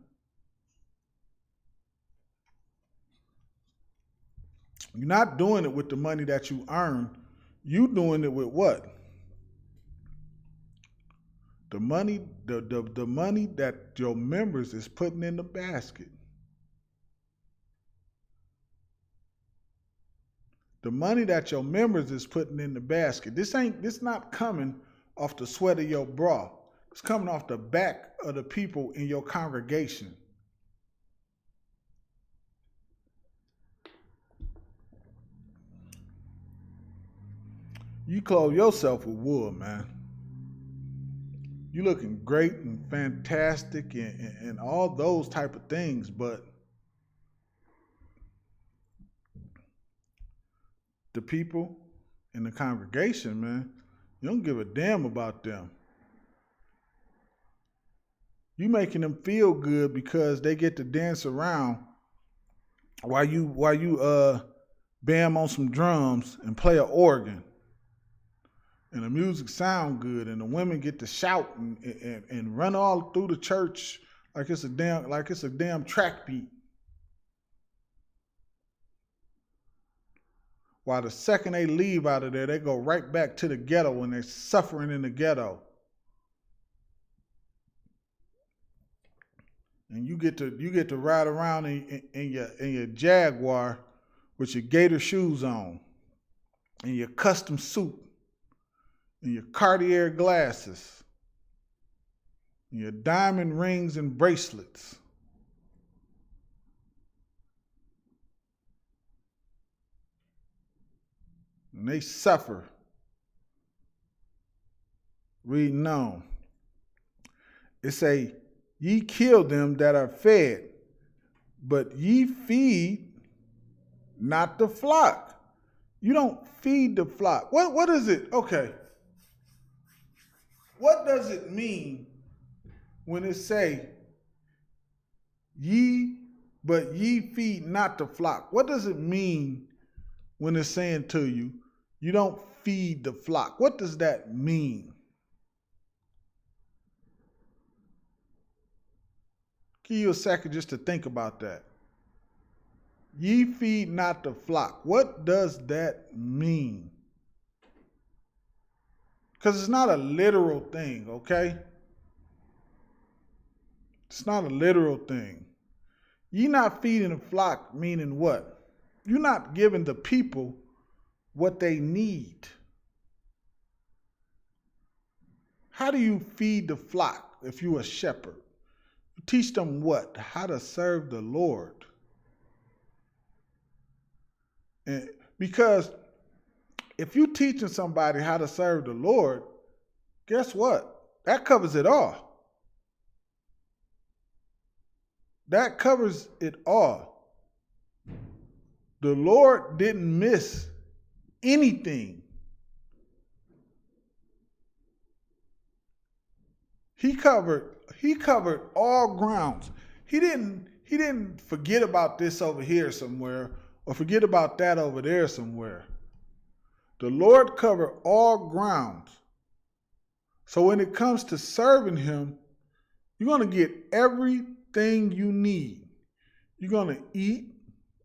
You're not doing it with the money that you earn. You doing it with what? The money, the money that your members is putting in the basket. The money that your members is putting in the basket. This not coming off the sweat of your bra. It's coming off the back of the people in your congregation. You clothe yourself with wool, man. You looking great and fantastic and all those type of things, but the people in the congregation, man, you don't give a damn about them. You making them feel good because they get to dance around while you bam on some drums and play an organ. And the music sound good, and the women get to shout and run all through the church like it's a damn track beat. While the second they leave out of there, they go right back to the ghetto and they're suffering in the ghetto. And you get to ride around in your Jaguar with your gator shoes on, and your custom suit, and your Cartier glasses, and your diamond rings and bracelets. And they suffer. Reading on. It say, ye kill them that are fed, but ye feed not the flock. You don't feed the flock. What is it? Okay. What does it mean when it say, but ye feed not the flock? What does it mean when it's saying to you, you don't feed the flock? What does that mean? Give you a second just to think about that. Ye feed not the flock. What does that mean? Because it's not a literal thing, okay? It's not a literal thing. Ye not feeding the flock, meaning what? You're not giving the people what they need. How do you feed the flock if you're a shepherd? You teach them what? How to serve the Lord. And because if you're teaching somebody how to serve the Lord, guess what? That covers it all. That covers it all. The Lord didn't miss anything. He covered all grounds. He didn't forget about this over here somewhere or forget about that over there somewhere. The Lord covered all grounds. So when it comes to serving him, you're going to get everything you need. You're going to eat.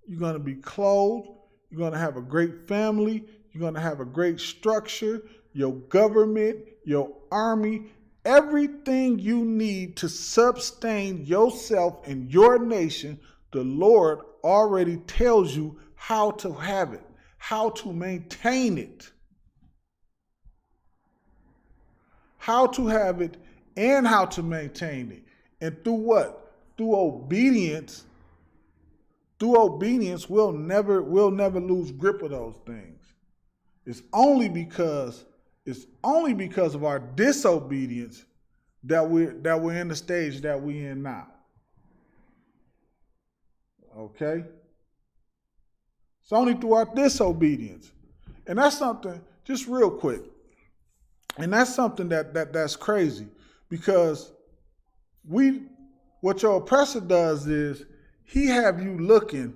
You're going to be clothed. You're going to have a great family. You're going to have a great structure, your government, your army, everything you need to sustain yourself and your nation. The Lord already tells you how to have it, how to maintain it, how to have it and how to maintain it. And through what? Through obedience. Through obedience, we'll never lose grip of those things. It's only because of our disobedience that we're in the stage that we're in now. Okay? It's only through our disobedience. And that's something, just real quick, and that's something that's crazy, because what your oppressor does is he have you looking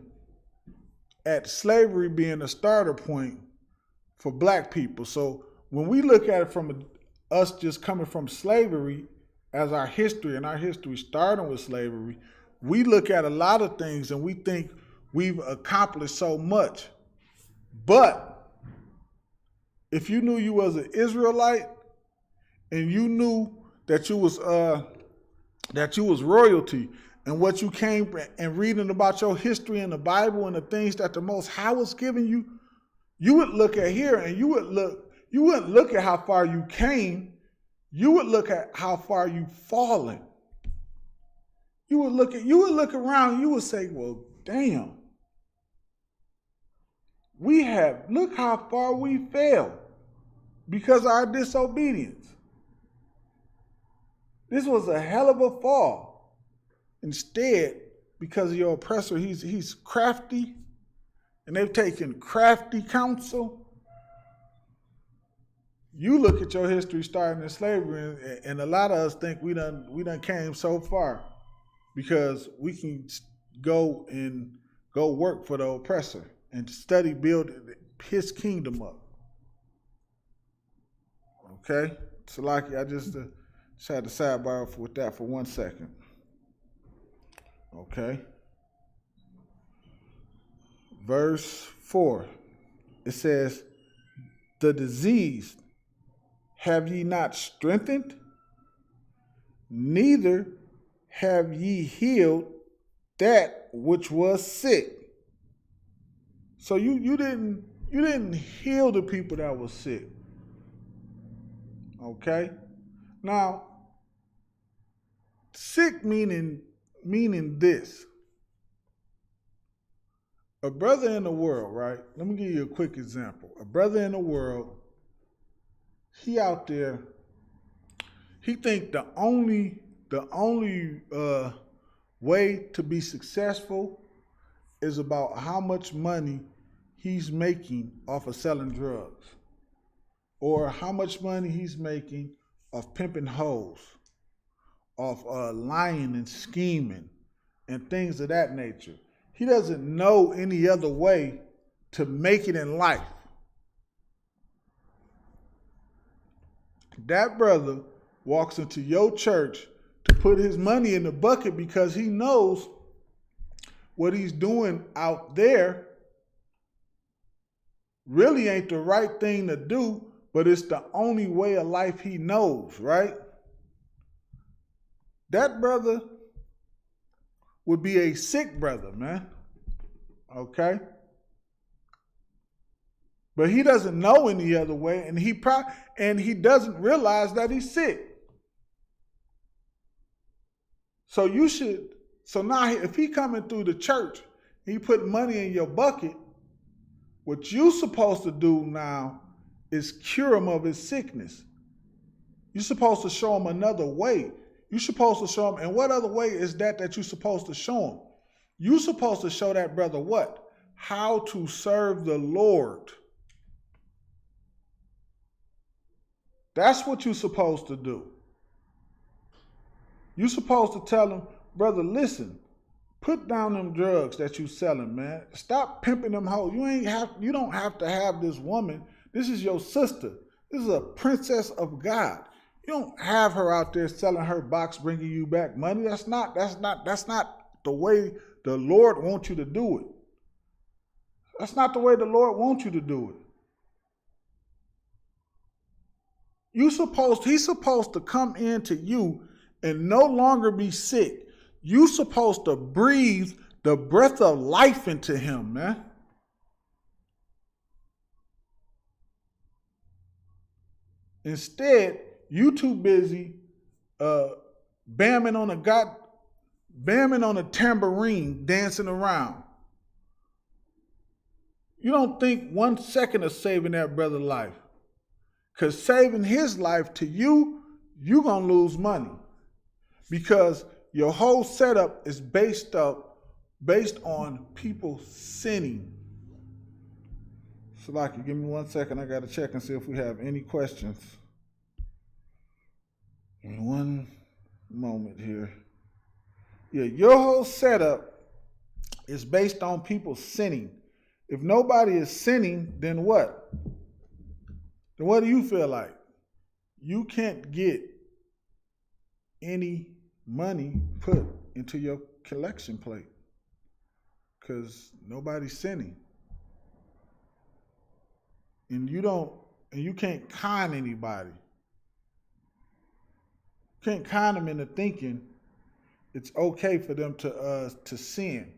at slavery being a starter point for black people. So when we look at it from us just coming from slavery as our history, and our history starting with slavery, we look at a lot of things and we think we've accomplished so much. But if you knew you was an Israelite and you knew that you was royalty, and what you came and reading about your history in the Bible and the things that the Most High was giving you, you would look at here and you wouldn't look at how far you came. You would look at how far you've fallen. You would look around and you would say, well, damn. Look how far we fell because of our disobedience. This was a hell of a fall. Instead, because of your oppressor, he's crafty, and they've taken crafty counsel. You look at your history starting in slavery, and a lot of us think we done came so far because we can go work for the oppressor and study build his kingdom up. Okay, so like I just had to sidebar with that for 1 second. Okay. Verse 4, it says, the diseased have ye not strengthened, neither have ye healed that which was sick. So you didn't heal the people that was sick. Okay? Now, sick meaning this. A brother in the world, right? Let me give you a quick example. A brother in the world, he out there, he think the only way to be successful is about how much money he's making off of selling drugs, or how much money he's making off pimping hoes, off lying and scheming and things of that nature. He doesn't know any other way to make it in life. That brother walks into your church to put his money in the bucket because he knows what he's doing out there really ain't the right thing to do, but it's the only way of life he knows, right? That brother would be a sick brother, man. Okay? But he doesn't know any other way, and he doesn't realize that he's sick. So now if he coming through the church, he put money in your bucket, what you supposed to do now is cure him of his sickness. You're supposed to show him another way. You're supposed to show him, and what other way is that you're supposed to show him? You're supposed to show that brother what? How to serve the Lord. That's what you're supposed to do. You're supposed to tell him, brother, listen, put down them drugs that you selling, man. Stop pimping them hoes. You don't have to have this woman. This is your sister. This is a princess of God. You don't have her out there selling her box, bringing you back money. That's not the way the Lord wants you to do it. That's not the way the Lord wants you to do it. He's supposed to come into you and no longer be sick. You're supposed to breathe the breath of life into him, man. Instead, you too busy bamming on a tambourine, dancing around. You don't think 1 second of saving that brother's life. Because saving his life to you, you're going to lose money. Because your whole setup is based on people sinning. Salaki, give me 1 second. I got to check and see if we have any questions. Give me one moment here. Yeah, your whole setup is based on people sinning. If nobody is sinning, then what? Then what do you feel like? You can't get any money put into your collection plate because nobody's sinning. And you can't con anybody. You can't con them into thinking it's okay for them to sin.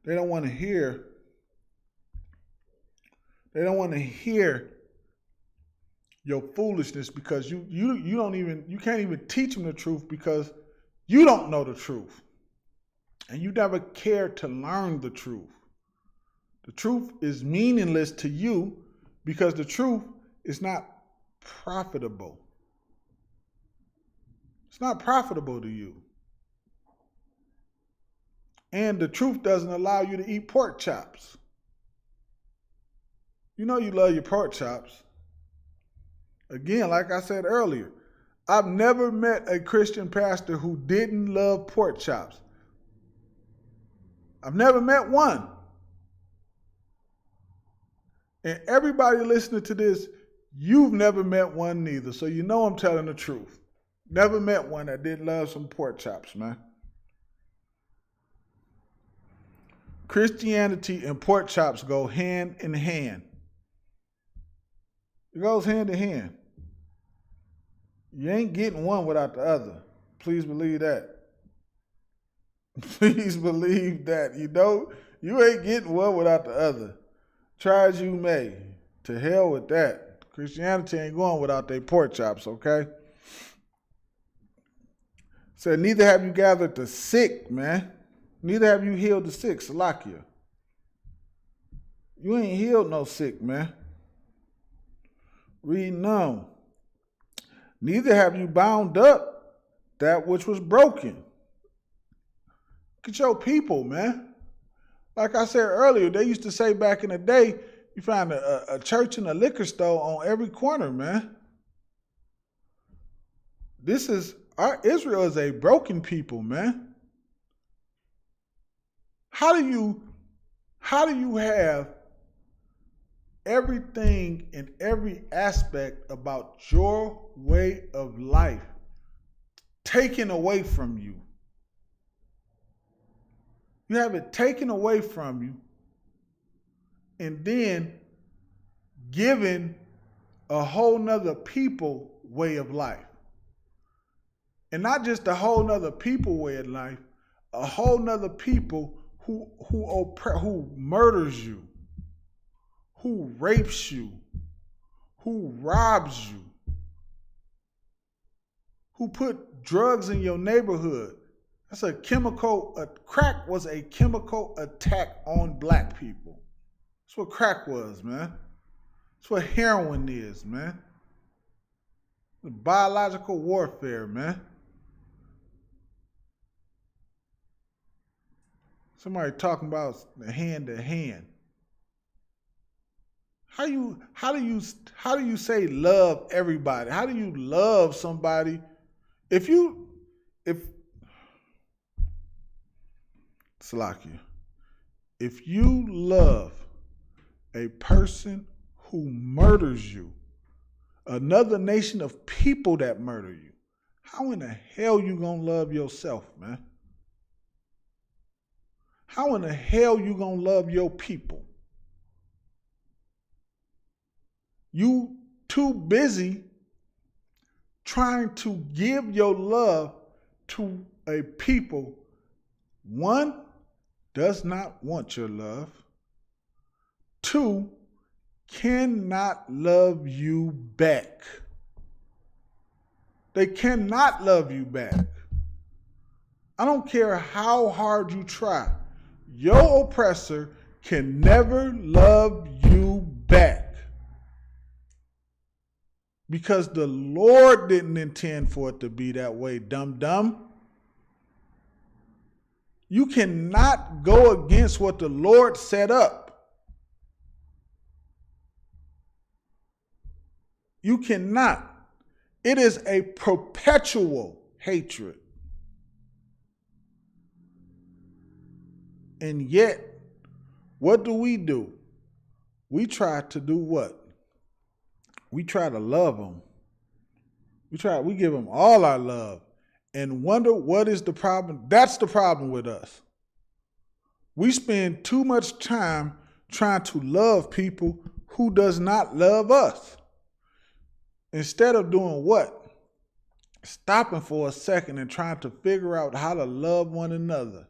They don't want to hear. They don't want to hear your foolishness because you can't even teach them the truth because you don't know the truth. And you never cared to learn the truth. The truth is meaningless to you because the truth is not profitable. It's not profitable to you. And the truth doesn't allow you to eat pork chops. You know you love your pork chops. Again, like I said earlier, I've never met a Christian pastor who didn't love pork chops. I've never met one. And everybody listening to this, you've never met one neither. So you know I'm telling the truth. Never met one that didn't love some pork chops, man. Christianity and pork chops go hand in hand. It goes hand in hand. You ain't getting one without the other. Please believe that. Please believe that. You ain't getting one without the other. Try as you may. To hell with that. Christianity ain't going without their pork chops, okay? Said, neither have you gathered the sick, man. Neither have you healed the sick, Salakia. You ain't healed no sick, man. Read no. Neither have you bound up that which was broken. Look at your people, man. Like I said earlier, they used to say back in the day, you find a church and a liquor store on every corner, man. Israel is a broken people, man. How do you have everything in every aspect about your way of life taken away from you? You have it taken away from you and then given a whole nother people way of life. And not just a whole nother people way of life, a whole nother people who murders you, who rapes you, who robs you, who put drugs in your neighborhood. Crack was a chemical attack on black people. That's what crack was, man. That's what heroin is, man. Biological warfare, man. Somebody talking about the hand to hand. How do you say love everybody? How do you love somebody if Salakia, if you love a person who murders you, another nation of people that murder you, how in the hell you gonna love yourself, man? How in the hell you gonna love your people? You too busy trying to give your love to a people, one, does not want your love, two, cannot love you back. They cannot love you back. I don't care how hard you try. Your oppressor can never love you back. Because the Lord didn't intend for it to be that way, dum-dum. You cannot go against what the Lord set up. You cannot. It is a perpetual hatred. And yet, what do? We try to do what? We try to love them. We give them all our love and wonder what is the problem. That's the problem with us. We spend too much time trying to love people who does not love us. Instead of doing what? Stopping for a second and trying to figure out how to love one another.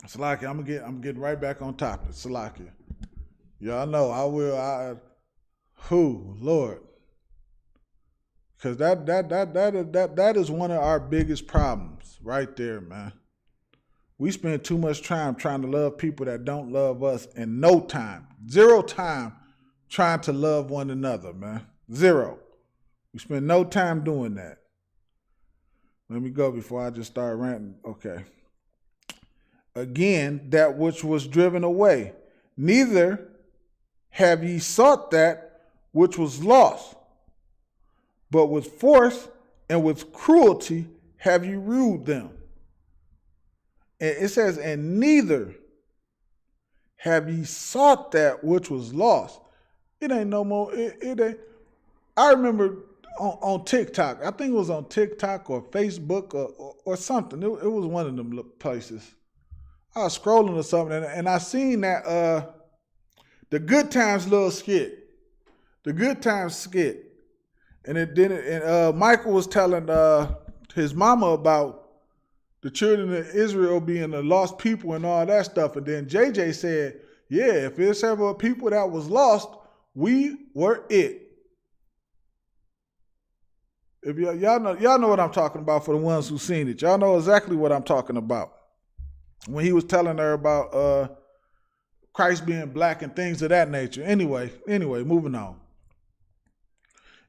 Salakia, I'm getting right back on topic. Salakia. Y'all know I will. Lord. Because that is one of our biggest problems right there, man. We spend too much time trying to love people that don't love us and zero time trying to love one another, man. Zero. We spend no time doing that. Let me go before I just start ranting. Okay. Again, that which was driven away. Neither have ye sought that which was lost, but with force and with cruelty have you ruled them. And it says, and neither have ye sought that which was lost. It ain't no more. It ain't. I remember on TikTok, I think it was on TikTok or Facebook or something. It was one of them places. I was scrolling or something, and I seen that the Good Times little skit. The Good Times skit. And Michael was telling his mama about the children of Israel being the lost people and all that stuff. And then JJ said, yeah, if there's ever people that was lost, we were it. If y'all know what I'm talking about for the ones who seen it. Y'all know exactly what I'm talking about. When he was telling her about Christ being black and things of that nature. Anyway, moving on.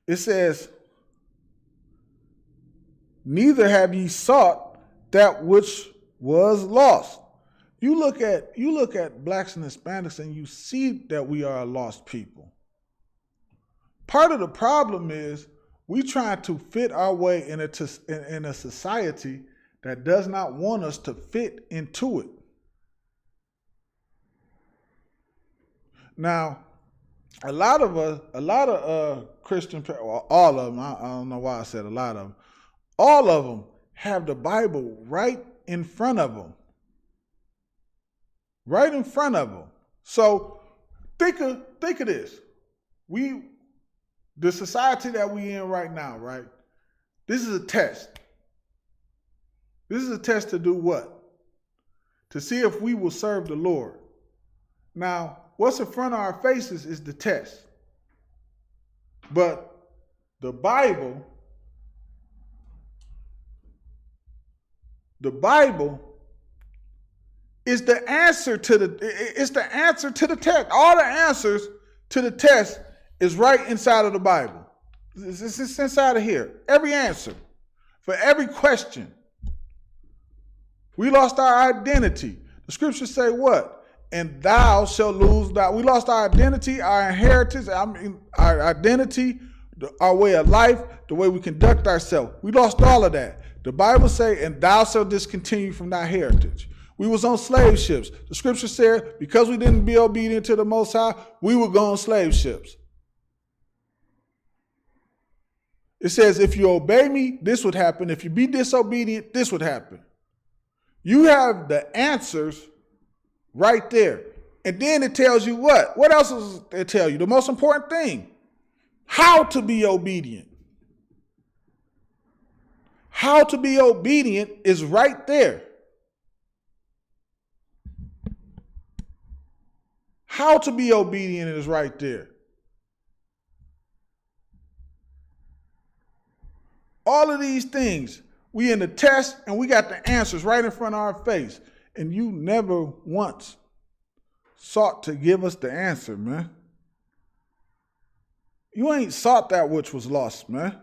It says, neither have ye sought that which was lost. You look at blacks and Hispanics and you see that we are a lost people. Part of the problem is we try to fit our way in a society that does not want us to fit into it. Now, a lot of Christian, well, all of them, I don't know why I said a lot of them, all of them have the Bible right in front of them. Right in front of them. So think of this. the society that we in right now, right? This is a test. This is a test to do what? To see if we will serve the Lord. Now, what's in front of our faces is the test. But the Bible is the answer to the test. All the answers to the test is right inside of the Bible. It's inside of here. Every answer for every question. We lost our identity. The scriptures say what? And thou shalt lose thy. We lost our identity, our inheritance, our identity, our way of life, the way we conduct ourselves. We lost all of that. The Bible say, and thou shalt discontinue from thy heritage. We was on slave ships. The scripture said, because we didn't be obedient to the Most High, we would go on slave ships. It says, if you obey me, this would happen. If you be disobedient, this would happen. You have the answers right there. And then it tells you what? What else does it tell you? The most important thing. How to be obedient. How to be obedient is right there. How to be obedient is right there. All of these things, we in the test and we got the answers right in front of our face. And you never once sought to give us the answer, man. You ain't sought that which was lost, man.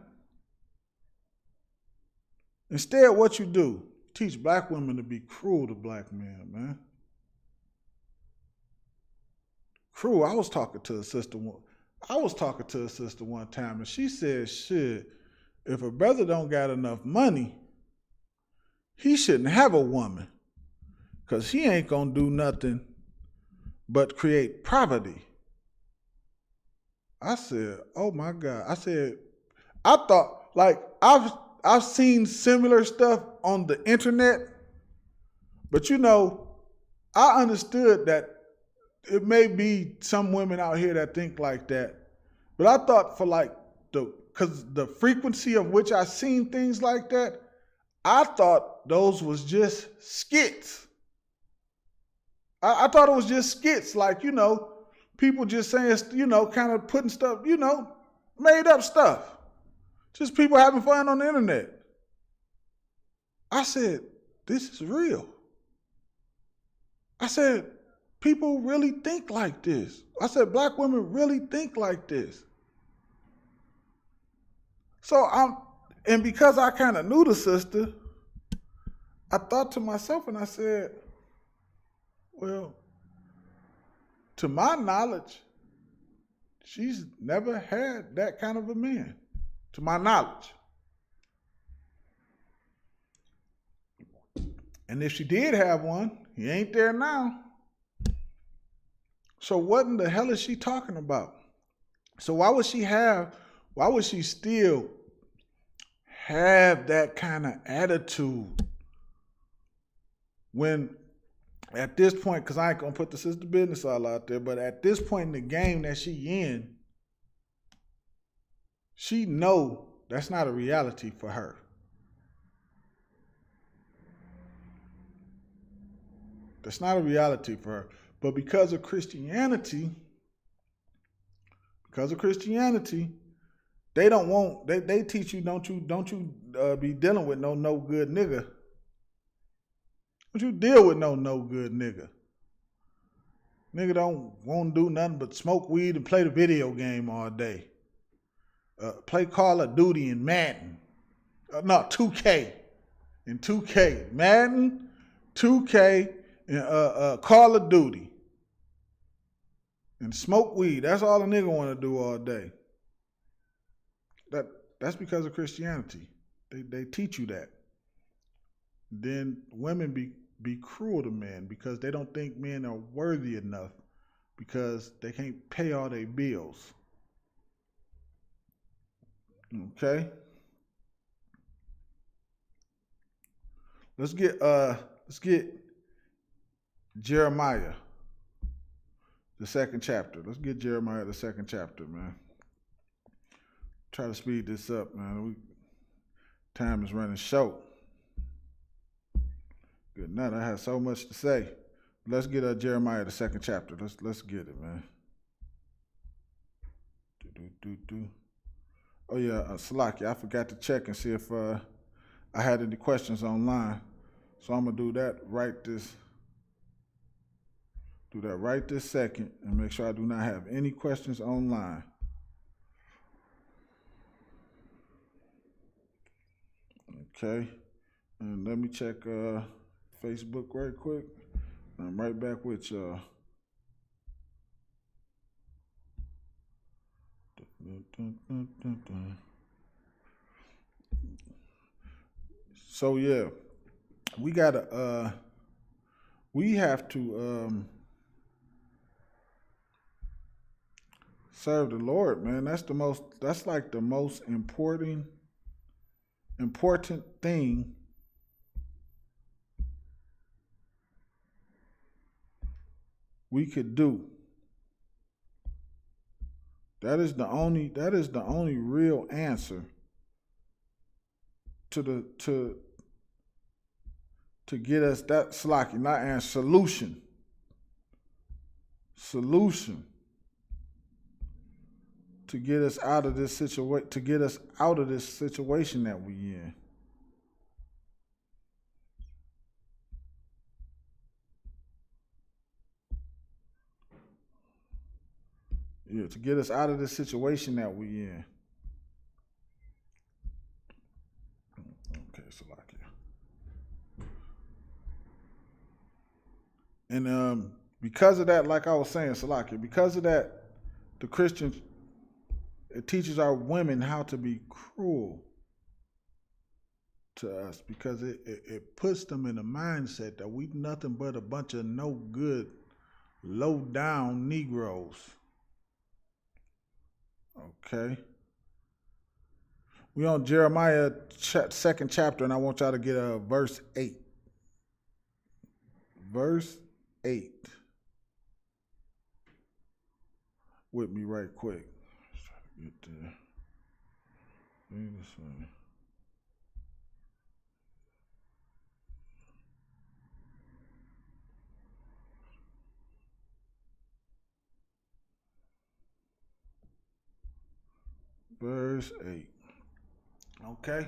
Instead, what you do, teach black women to be cruel to black men, man. Cruel. I was talking to a sister one time, and she said, shit, if a brother don't got enough money, he shouldn't have a woman, because he ain't going to do nothing but create poverty. I said, oh my God. I said, I thought, like, I've seen similar stuff on the internet, but you know, I understood that it may be some women out here that think like that, but I thought for like because the frequency of which I seen things like that, I thought those was just skits. I thought it was just skits, like, you know, people just saying, you know, kind of putting stuff, you know, made up stuff. Just people having fun on the internet. I said, this is real. I said, people really think like this. I said, black women really think like this. And because I kind of knew the sister, I thought to myself and I said, well, to my knowledge, she's never had that kind of a man, to my knowledge. And if she did have one, he ain't there now. So what in the hell is she talking about? So why would she still have that kind of attitude when at this point, because I ain't going to put the sister business all out there, but at this point in the game that she in, she know that's not a reality for her. That's not a reality for her. But because of Christianity, they don't want, they teach you, don't you be dealing with no good nigga. Don't you deal with no good nigga. Nigga don't want to do nothing but smoke weed and play the video game all day. Play Call of Duty and Madden. 2K. And 2K. Madden, 2K, and Call of Duty. And smoke weed. That's all a nigga want to do all day. That's because of Christianity. They teach you that. Then women be cruel to men because they don't think men are worthy enough because they can't pay all their bills. Okay? Let's get Jeremiah, the second chapter. Let's get Jeremiah, the second chapter, man. Try to speed this up, man. Time is running short. Good night. I have so much to say. Let's get Jeremiah the 2nd chapter. Let's get it, man. Oh yeah, Salaki, I forgot to check and see if I had any questions online. So I'm gonna do that right this second and make sure I do not have any questions online. Okay, and let me check Facebook right quick. I'm right back with y'all. So yeah, we have to serve the Lord, man. That's like the most important thing we could do. That is the only real answer to get us that Salaki, not answer, solution to get us out of this situation that we in. Yeah, to get us out of this situation that we in. Okay, Salakia. And because of that, like I was saying, Salakia, because of that, the Christians, it teaches our women how to be cruel to us because it puts them in a mindset that we nothing but a bunch of no good, low down Negroes. Okay. We on Jeremiah 2nd chapter, and I want y'all to get verse 8. Verse 8. With me right quick. Let's try to get there. Verse 8. Okay.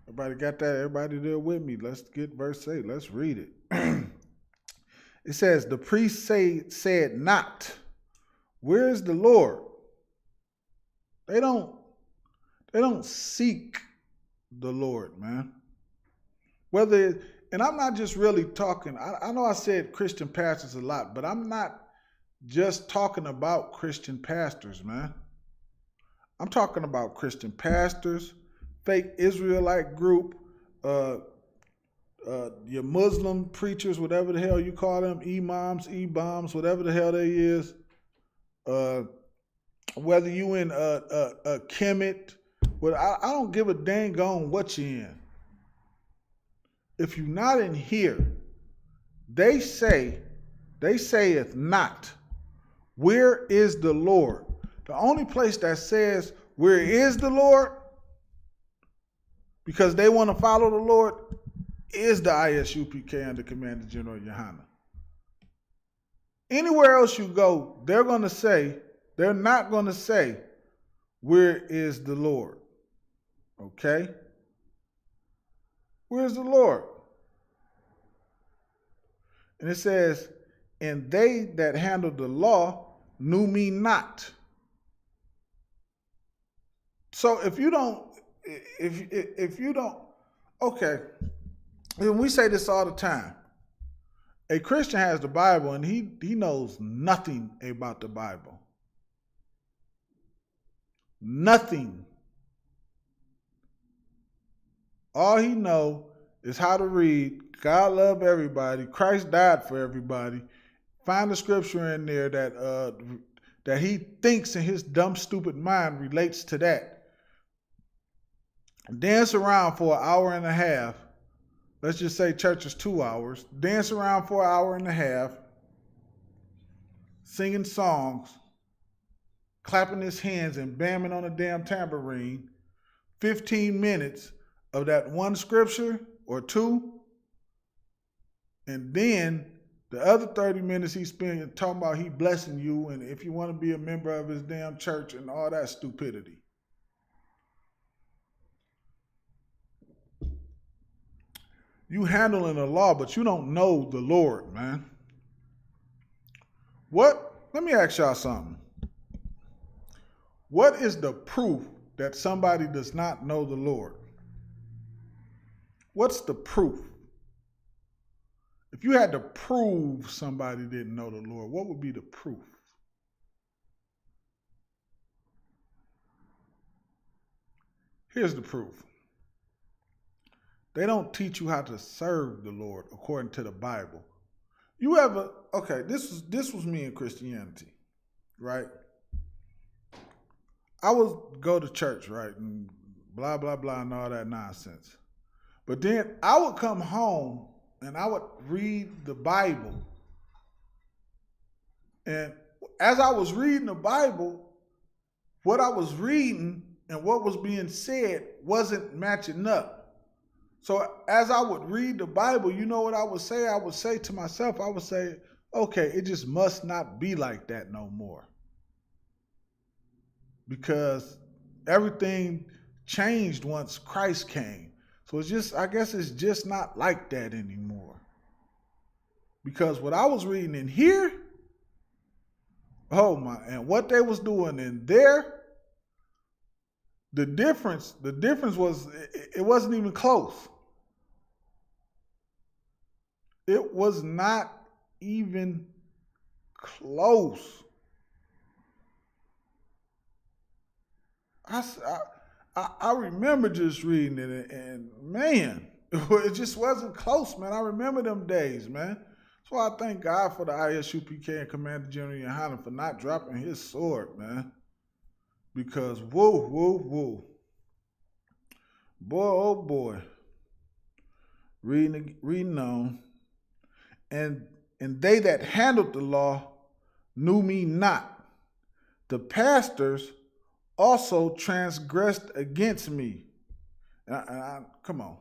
Everybody got that? Everybody there with me? Let's get verse 8. Let's read it. It says, the priest said not, where is the Lord? They don't seek the Lord, man. And I'm not just really talking, I know I said Christian pastors a lot, but I'm not just talking about Christian pastors, man. I'm talking about Christian pastors, fake Israelite group, your Muslim preachers, whatever the hell you call them, imams, e-bombs, whatever the hell they is. Whether you in a Kemet, I don't give a dang on what you in. If you're not in here, they saith not, where is the Lord? The only place that says, where is the Lord? Because they want to follow the Lord, is the ISUPK under Commander General Yohana. Anywhere else you go, they're not going to say, where is the Lord? Okay? Where's the Lord? And it says, and they that handled the law knew me not. So if you don't, okay, and we say this all the time. A Christian has the Bible and he knows nothing about the Bible. Nothing. All he know is how to read. God love everybody. Christ died for everybody. Find the scripture in there that he thinks in his dumb, stupid mind relates to that. Dance around for an hour and a half. Let's just say church is 2 hours. Dance around for an hour and a half, singing songs, clapping his hands and bamming on a damn tambourine, 15 minutes of that one scripture or two, and then the other 30 minutes he spent talking about he blessing you and if you want to be a member of his damn church and all that stupidity. You handling the law, but you don't know the Lord, man. Let me ask y'all something. What is the proof that somebody does not know the Lord? What's the proof? If you had to prove somebody didn't know the Lord, what would be the proof? Here's the proof. They don't teach you how to serve the Lord according to the Bible. This was me in Christianity, right? I would go to church, right, and blah, blah, blah, and all that nonsense. But then I would come home and I would read the Bible. And as I was reading the Bible, what I was reading and what was being said wasn't matching up. So as I would read the Bible, you know what I would say? I would say to myself, okay, it just must not be like that no more. Because everything changed once Christ came. So I guess it's just not like that anymore. Because what I was reading in here, and what they was doing in there, the difference was, it wasn't even close. It was not even close. I remember just reading it, and man, it just wasn't close, man. I remember them days, man. So I thank God for the ISUPK and Commander General Yohanan for not dropping his sword, man. Because whoa. Boy, oh boy. Reading on. And they that handled the law knew me not. The pastors also transgressed against me. Come on.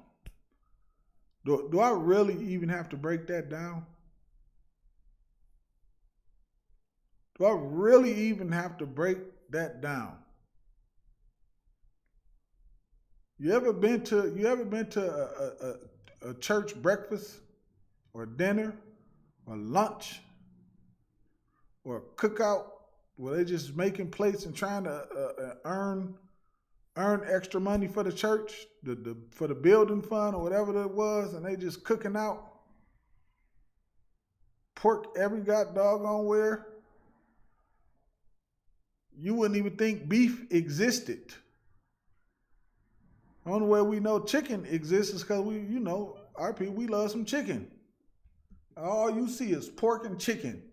Do I really even have to break that down? Do I really even have to break that down? You ever been to a church breakfast or dinner or lunch or cookout where they just making plates and trying to earn extra money for the church, for the building fund or whatever that was, and they just cooking out pork every god doggone where? You wouldn't even think beef existed. The only way we know chicken exists is because our people, we love some chicken. All you see is pork and chicken.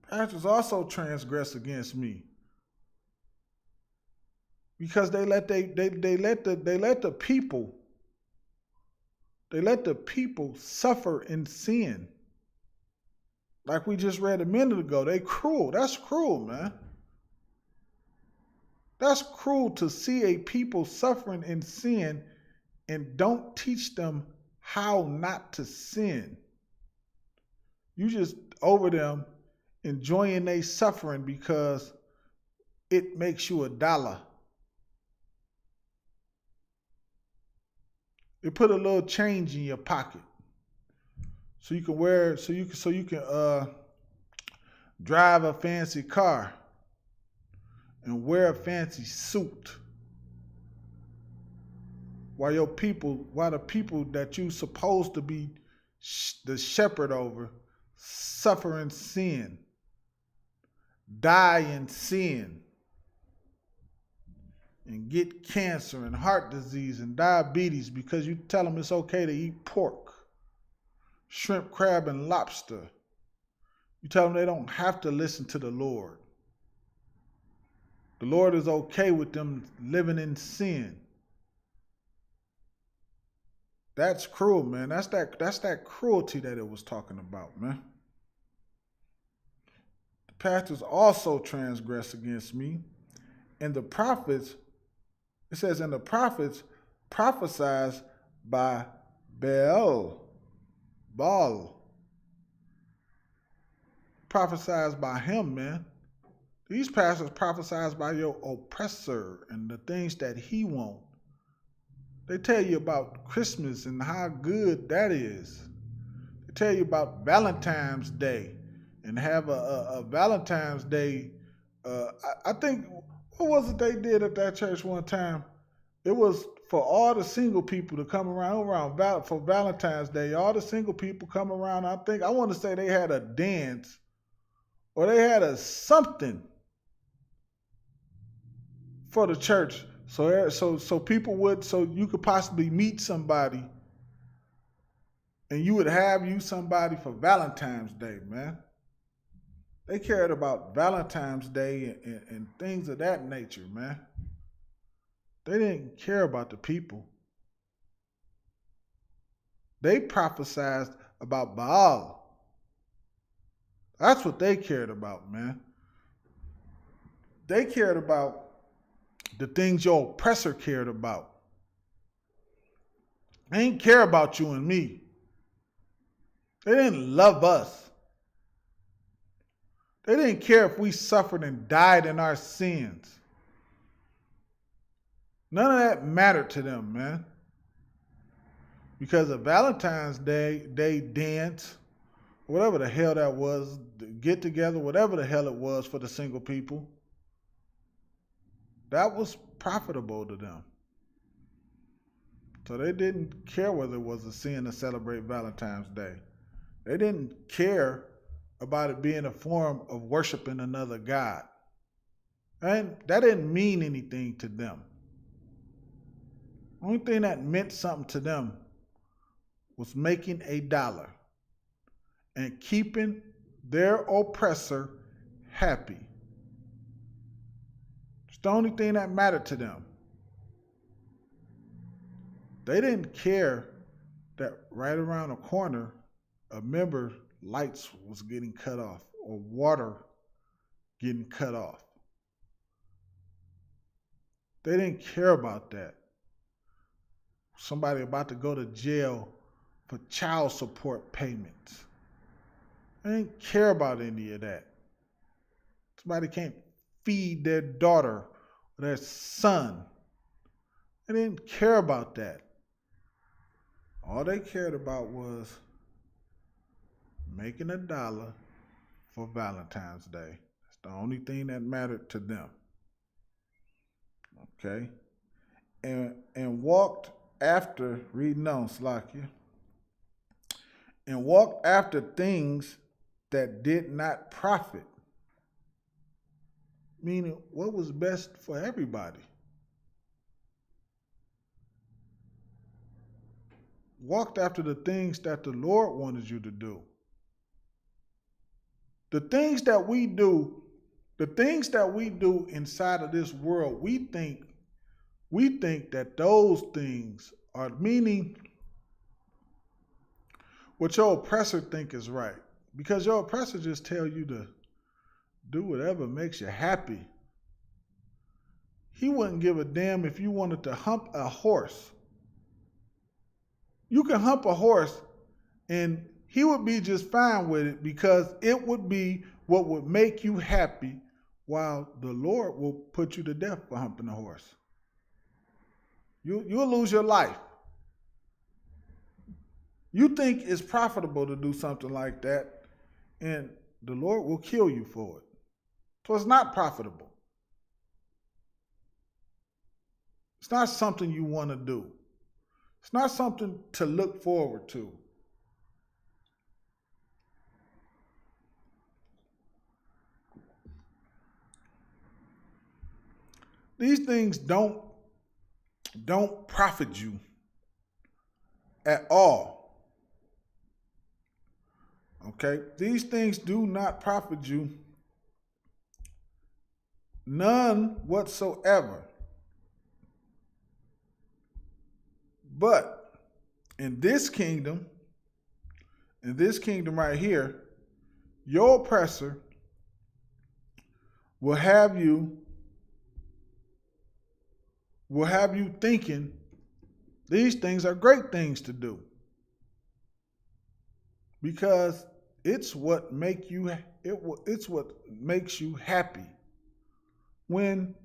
Pastors also transgress against me because they let the people suffer in sin. Like we just read a minute ago, they cruel. That's cruel, man. That's cruel to see a people suffering in sin and don't teach them how not to sin. You just over them enjoying their suffering because it makes you $1. It put a little change in your pocket. So you can drive a fancy car and wear a fancy suit while the people that you supposed to be the shepherd over suffer in sin, die in sin, and get cancer and heart disease and diabetes because you tell them it's okay to eat pork, shrimp, crab, and lobster. You tell them they don't have to listen to the Lord. The Lord is okay with them living in sin. That's cruel, man. That's that cruelty that it was talking about, man. pastors also transgress against me. And the prophets, it says, and the prophets prophesies by Baal. Prophesies by him, man. These pastors prophesies by your oppressor and the things that he wants. They tell you about Christmas and how good that is. They tell you about Valentine's Day and have a Valentine's Day. I think, what was it they did at that church one time? It was for all the single people to come around for Valentine's Day. All the single people come around. I want to say they had a dance or they had a something for the church. So people would, so you could possibly meet somebody and you would have you somebody for Valentine's Day, man. They cared about Valentine's Day and things of that nature, man. They didn't care about the people. They prophesied about Baal. That's what they cared about, man. They cared about the things your oppressor cared about. They didn't care about you and me. They didn't love us. They didn't care if we suffered and died in our sins. None of that mattered to them, man. Because of Valentine's Day dance, whatever the hell that was, get together, whatever the hell it was for the single people, that was profitable to them. So they didn't care whether it was a sin to celebrate Valentine's Day. They didn't care about it being a form of worshiping another God. And that didn't mean anything to them. The only thing that meant something to them was making $1 and keeping their oppressor happy. It's the only thing that mattered to them. They didn't care that right around the corner, a member's lights was getting cut off or water getting cut off. They didn't care about that. Somebody about to go to jail for child support payments. They didn't care about any of that. Somebody can't feed their daughter or their son. They didn't care about that. All they cared about was making $1 for Valentine's Day. That's the only thing that mattered to them. Okay? And walked after, reading on, Slakia, and walked after things that did not profit. Meaning, what was best for everybody? Walked after the things that the Lord wanted you to do. The things that we do inside of this world, we think that those things are, meaning what your oppressor think is right. Because your oppressor just tell you to do whatever makes you happy. He wouldn't give a damn if you wanted to hump a horse. You can hump a horse and he would be just fine with it because it would be what would make you happy, while the Lord will put you to death for humping a horse. You'll lose your life. You think it's profitable to do something like that, and the Lord will kill you for it. So it's not profitable. It's not something you want to do. It's not something to look forward to. These things don't profit you at all. Okay? These things do not profit you, none whatsoever. But in this kingdom right here, your oppressor will have you thinking these things are great things to do. Because it's what makes you happy. When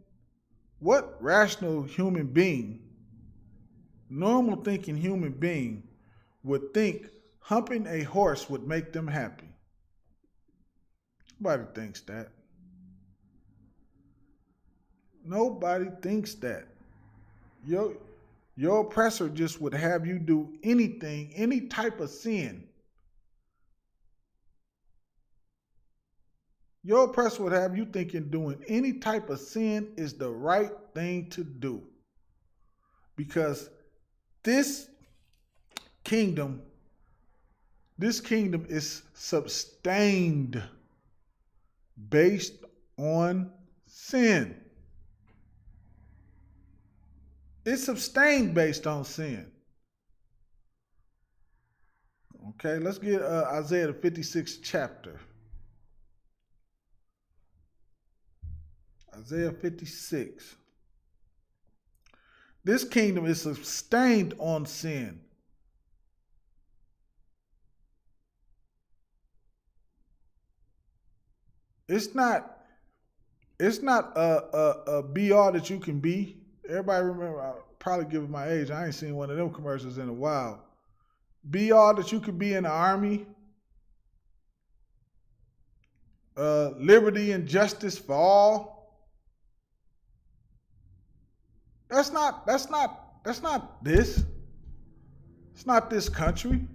what rational human being, normal thinking human being, would think humping a horse would make them happy? Nobody thinks that. Nobody thinks that. Your oppressor just would have you do anything, any type of sin. Your oppressor would have you thinking doing any type of sin is the right thing to do. Because this kingdom is sustained based on sin. It's sustained based on sin. Okay, let's get Isaiah the 56th chapter. Isaiah 56. This kingdom is sustained on sin. It's not a be all that you can be. Everybody remember, I'll probably give it my age. I ain't seen one of them commercials in a while. Be all that you could be in the army. Liberty and justice for all. That's not this. It's not this country.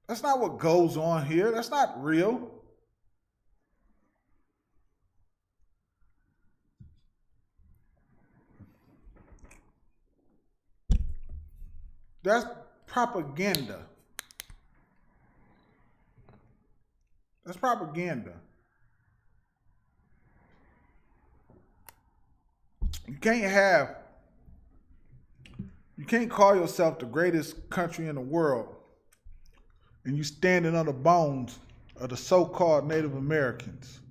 That's not what goes on here. That's not real. That's propaganda. That's propaganda. You can't call yourself the greatest country in the world and you standing on the bones of the so-called Native Americans.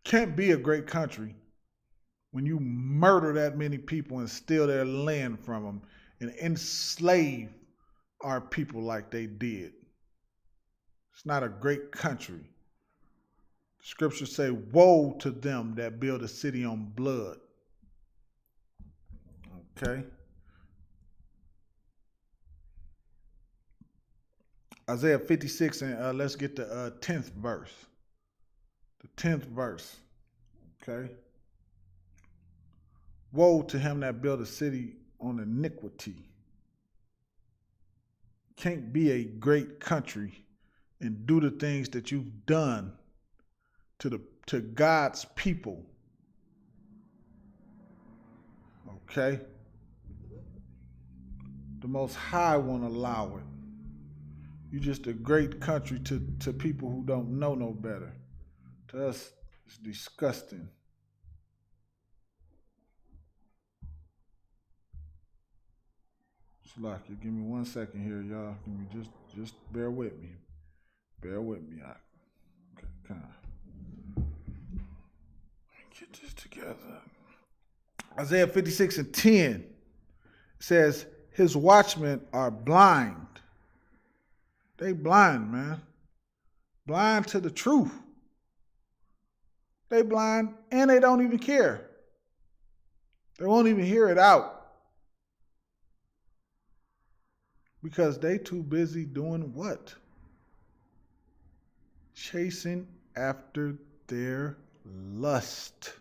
Can't be a great country when you murder that many people and steal their land from them and enslave our people like they did. It's not a great country. Scriptures say, woe to them that build a city on blood. Okay. Isaiah 56, and let's get the 10th verse. The 10th verse. Okay. Woe to him that build a city on iniquity. Can't be a great country and do the things that you've done to God's people. Okay? The Most High won't allow it. You're just a great country to people who don't know no better. To us, it's disgusting. Slack, give me 1 second here, y'all. Give me just bear with me. Bear with me. Okay, kind of get this together. Isaiah 56 and 10 says, his watchmen are blind. They blind, man. Blind to the truth. They blind and they don't even care. They won't even hear it out. Because they too busy doing what? Chasing after their lust.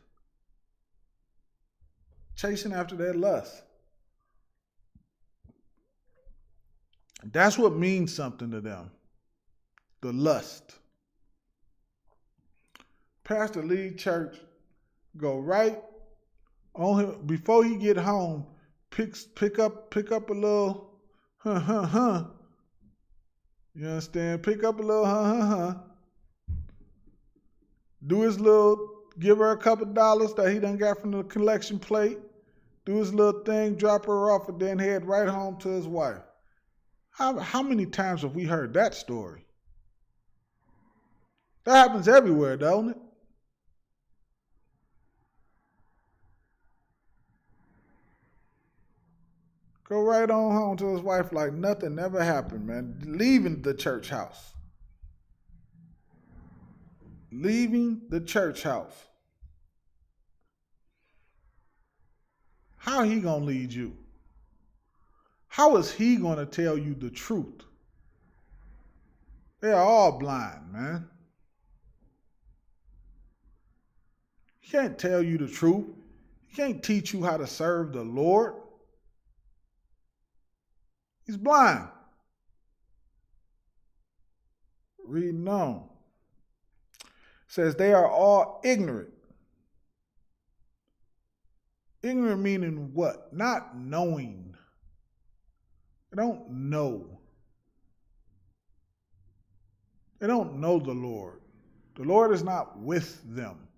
Chasing after their lust. That's what means something to them. The lust. Pastor leave church, go right on him before he get home, pick up a little you understand? Pick up a little do his little, give her a couple dollars that he done got from the collection plate, do his little thing, drop her off, and then head right home to his wife. How many times have we heard that story? That happens everywhere, don't it? Go right on home to his wife like nothing ever happened, man. Leaving the church house. Leaving the church house. How he gonna lead you? How is he gonna tell you the truth? They are all blind, man. He can't tell you the truth. He can't teach you how to serve the Lord. He's blind. Reading on. It says they are all ignorant. Ignorant meaning what? Not knowing. They don't know. They don't know the Lord. The Lord is not with them.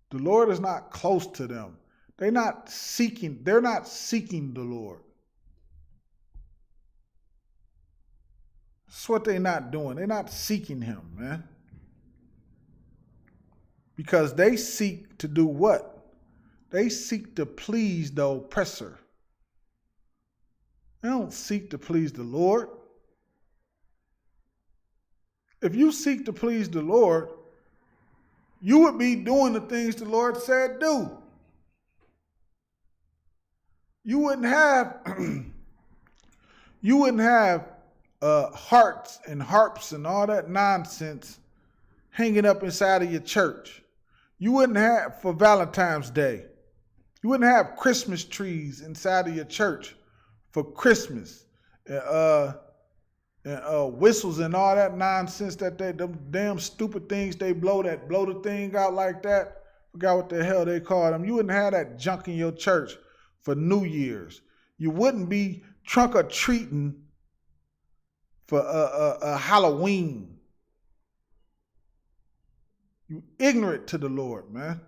The Lord is not close to them. They're not seeking the Lord. That's what they're not doing. They're not seeking him, man. Because they seek to do what? They seek to please the oppressor. They don't seek to please the Lord. If you seek to please the Lord, you would be doing the things the Lord said do. You wouldn't have hearts and harps and all that nonsense hanging up inside of your church. You wouldn't have, for Valentine's Day, you wouldn't have Christmas trees inside of your church for Christmas. Whistles and all that nonsense that them damn stupid things they blow the thing out like that. Forgot what the hell they call them. You wouldn't have that junk in your church for New Year's. You wouldn't be trunk or treating for Halloween. You ignorant to the Lord, man.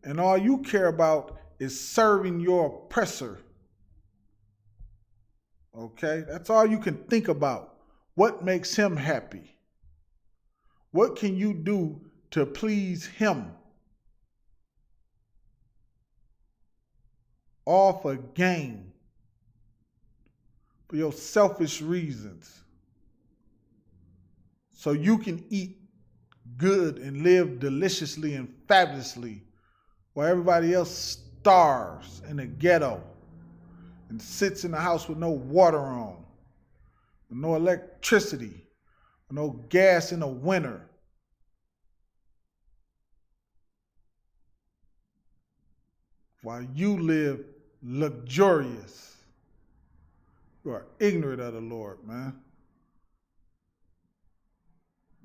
And all you care about is serving your oppressor. Okay? That's all you can think about. What makes him happy? What can you do to please him? All for gain. For your selfish reasons. So you can eat good and live deliciously and fabulously while everybody else starves in the ghetto and sits in the house with no water on, with no electricity, with no gas in the winter. While you live luxurious. You are ignorant of the Lord, man.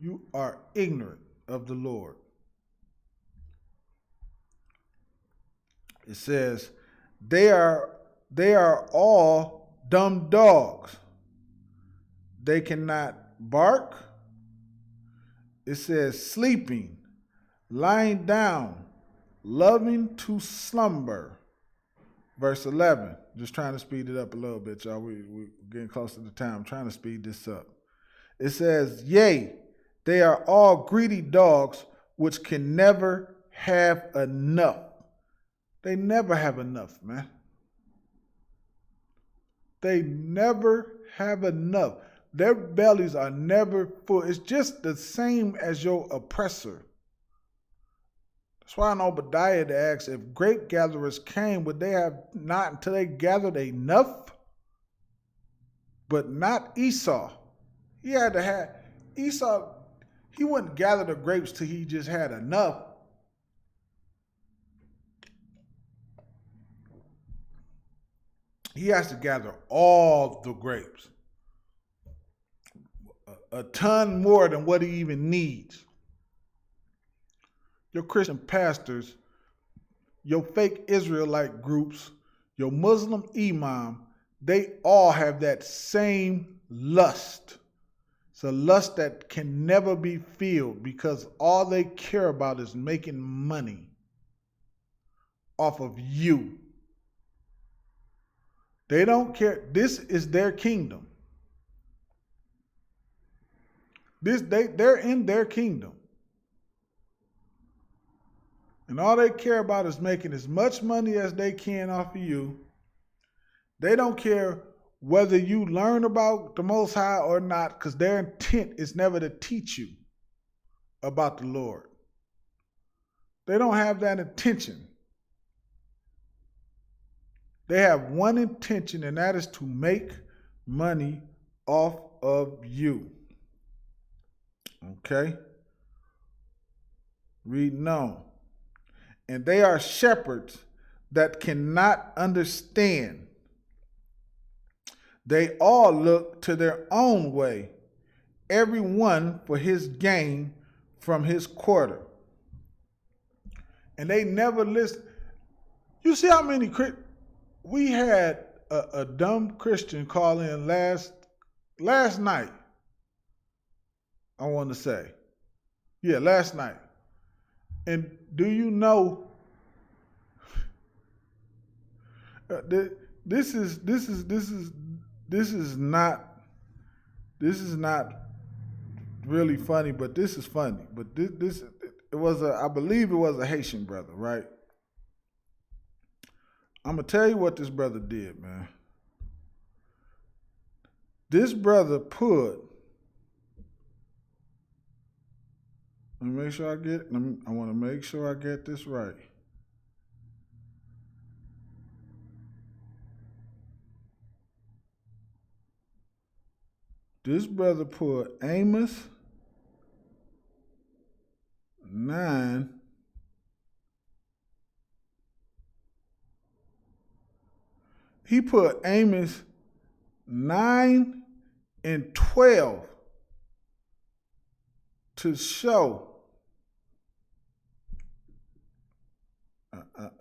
You are ignorant of the Lord. It says, they are all dumb dogs. They cannot bark. It says sleeping, lying down, loving to slumber. Verse 11. Just trying to speed it up a little bit, y'all. We're getting close to the time. I'm trying to speed this up. It says, yea, they are all greedy dogs which can never have enough. They never have enough, man. They never have enough. Their bellies are never full. It's just the same as your oppressor. That's why in Obadiah they asked, if grape gatherers came, would they have not until they gathered enough? But not Esau. He had to have, Esau, he wouldn't gather the grapes till he just had enough. He has to gather all the grapes. A ton more than what he even needs. Your Christian pastors, your fake Israelite groups, your Muslim imam, they all have that same lust. It's a lust that can never be filled because all they care about is making money off of you. They don't care. This is their kingdom. They're in their kingdom. And all they care about is making as much money as they can off of you. They don't care whether you learn about the Most High or not, because their intent is never to teach you about the Lord. They don't have that intention. They have one intention, and that is to make money off of you. Okay? Reading on. And they are shepherds that cannot understand. They all look to their own way, every one for his gain from his quarter. And they never listen. You see how many we had a dumb Christian call in last night. I want to say, yeah, last night. And do you know? This is not really funny, but this is funny. But I believe it was a Haitian brother, right? I'm gonna tell you what this brother did, man. This brother put. I want to make sure I get this right. This brother put Amos 9. He put Amos 9 and 12 to show.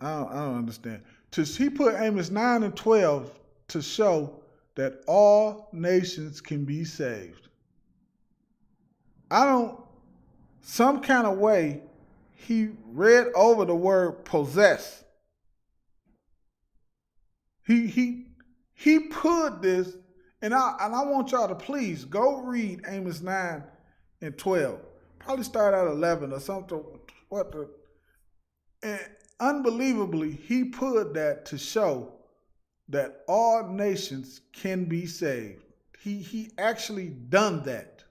I don't understand. He put Amos 9 and 12 to show that all nations can be saved. Some kind of way, he read over the word possess. He put this, and I want y'all to please go read Amos 9 and 12. Probably start at 11 or something. And unbelievably, he put that to show that all nations can be saved. He actually done that.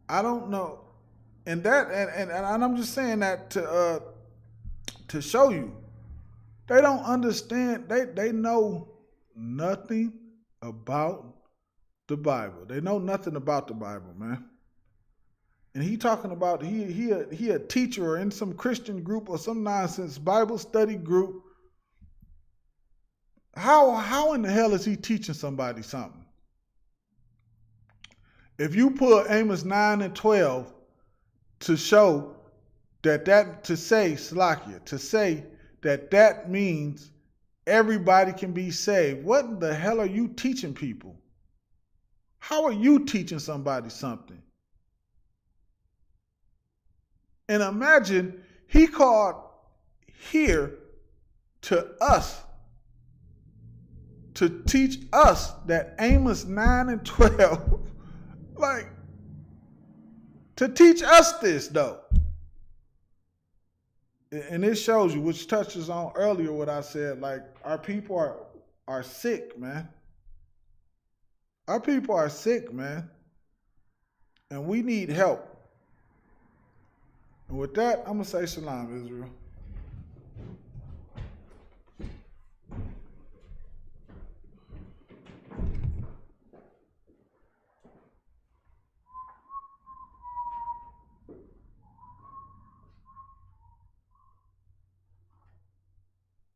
I don't know, and I'm just saying that to show you, they don't understand. They know nothing about the Bible. They know nothing about the Bible, man. And he talking about he a teacher or in some Christian group or some nonsense Bible study group. How in the hell is he teaching somebody something? If you put Amos 9 and 12 to show to say that means everybody can be saved, what in the hell are you teaching people? How are you teaching somebody something? And imagine he called here to us to teach us that Amos 9 and 12, like, to teach us this though. And it shows you, which touches on earlier what I said, like our people are sick, man. Our people are sick, man. And we need help. And with that, I'm going to say shalom, Israel.